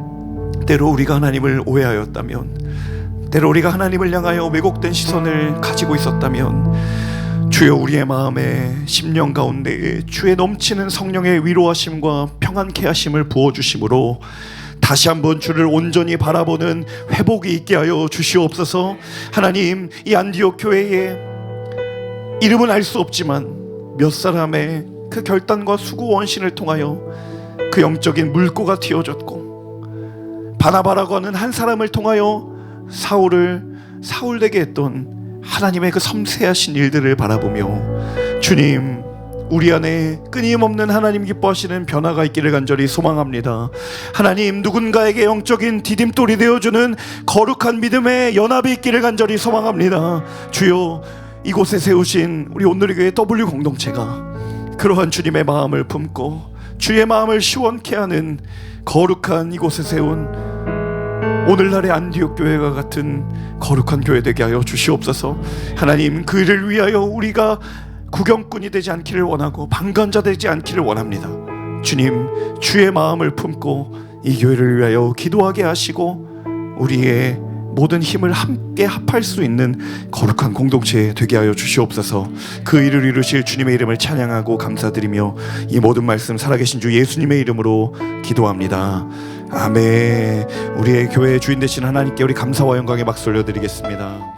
때로 우리가 하나님을 오해하였다면, 때로 우리가 하나님을 향하여 왜곡된 시선을 가지고 있었다면, 주여 우리의 마음에 심령 가운데에 주의 넘치는 성령의 위로하심과 평안케 하심을 부어주심으로 다시 한번 주를 온전히 바라보는 회복이 있게 하여 주시옵소서. 하나님, 이 안디옥 교회의 이름은 알 수 없지만 몇 사람의 그 결단과 수고 원신을 통하여 그 영적인 물꼬가 튀어졌고, 바나바라고 하는 한 사람을 통하여 사울을 사울되게 했던 하나님의 그 섬세하신 일들을 바라보며, 주님, 우리 안에 끊임없는 하나님 기뻐하시는 변화가 있기를 간절히 소망합니다. 하나님, 누군가에게 영적인 디딤돌이 되어주는 거룩한 믿음의 연합이 있기를 간절히 소망합니다. 주여, 이곳에 세우신 우리 오늘의 교회 W 공동체가 그러한 주님의 마음을 품고 주의 마음을 시원케 하는 거룩한 이곳에 세운 오늘날의 안디옥 교회와 같은 거룩한 교회 되게 하여 주시옵소서. 하나님, 그를 위하여 우리가 구경꾼이 되지 않기를 원하고 방관자 되지 않기를 원합니다. 주님, 주의 마음을 품고 이 교회를 위하여 기도하게 하시고 우리의 모든 힘을 함께 합할 수 있는 거룩한 공동체 되게 하여 주시옵소서. 그 일을 이루실 주님의 이름을 찬양하고 감사드리며 이 모든 말씀 살아계신 주 예수님의 이름으로 기도합니다. 아멘. 우리의 교회의 주인 되신 하나님께 우리 감사와 영광의 박수 올려드리겠습니다.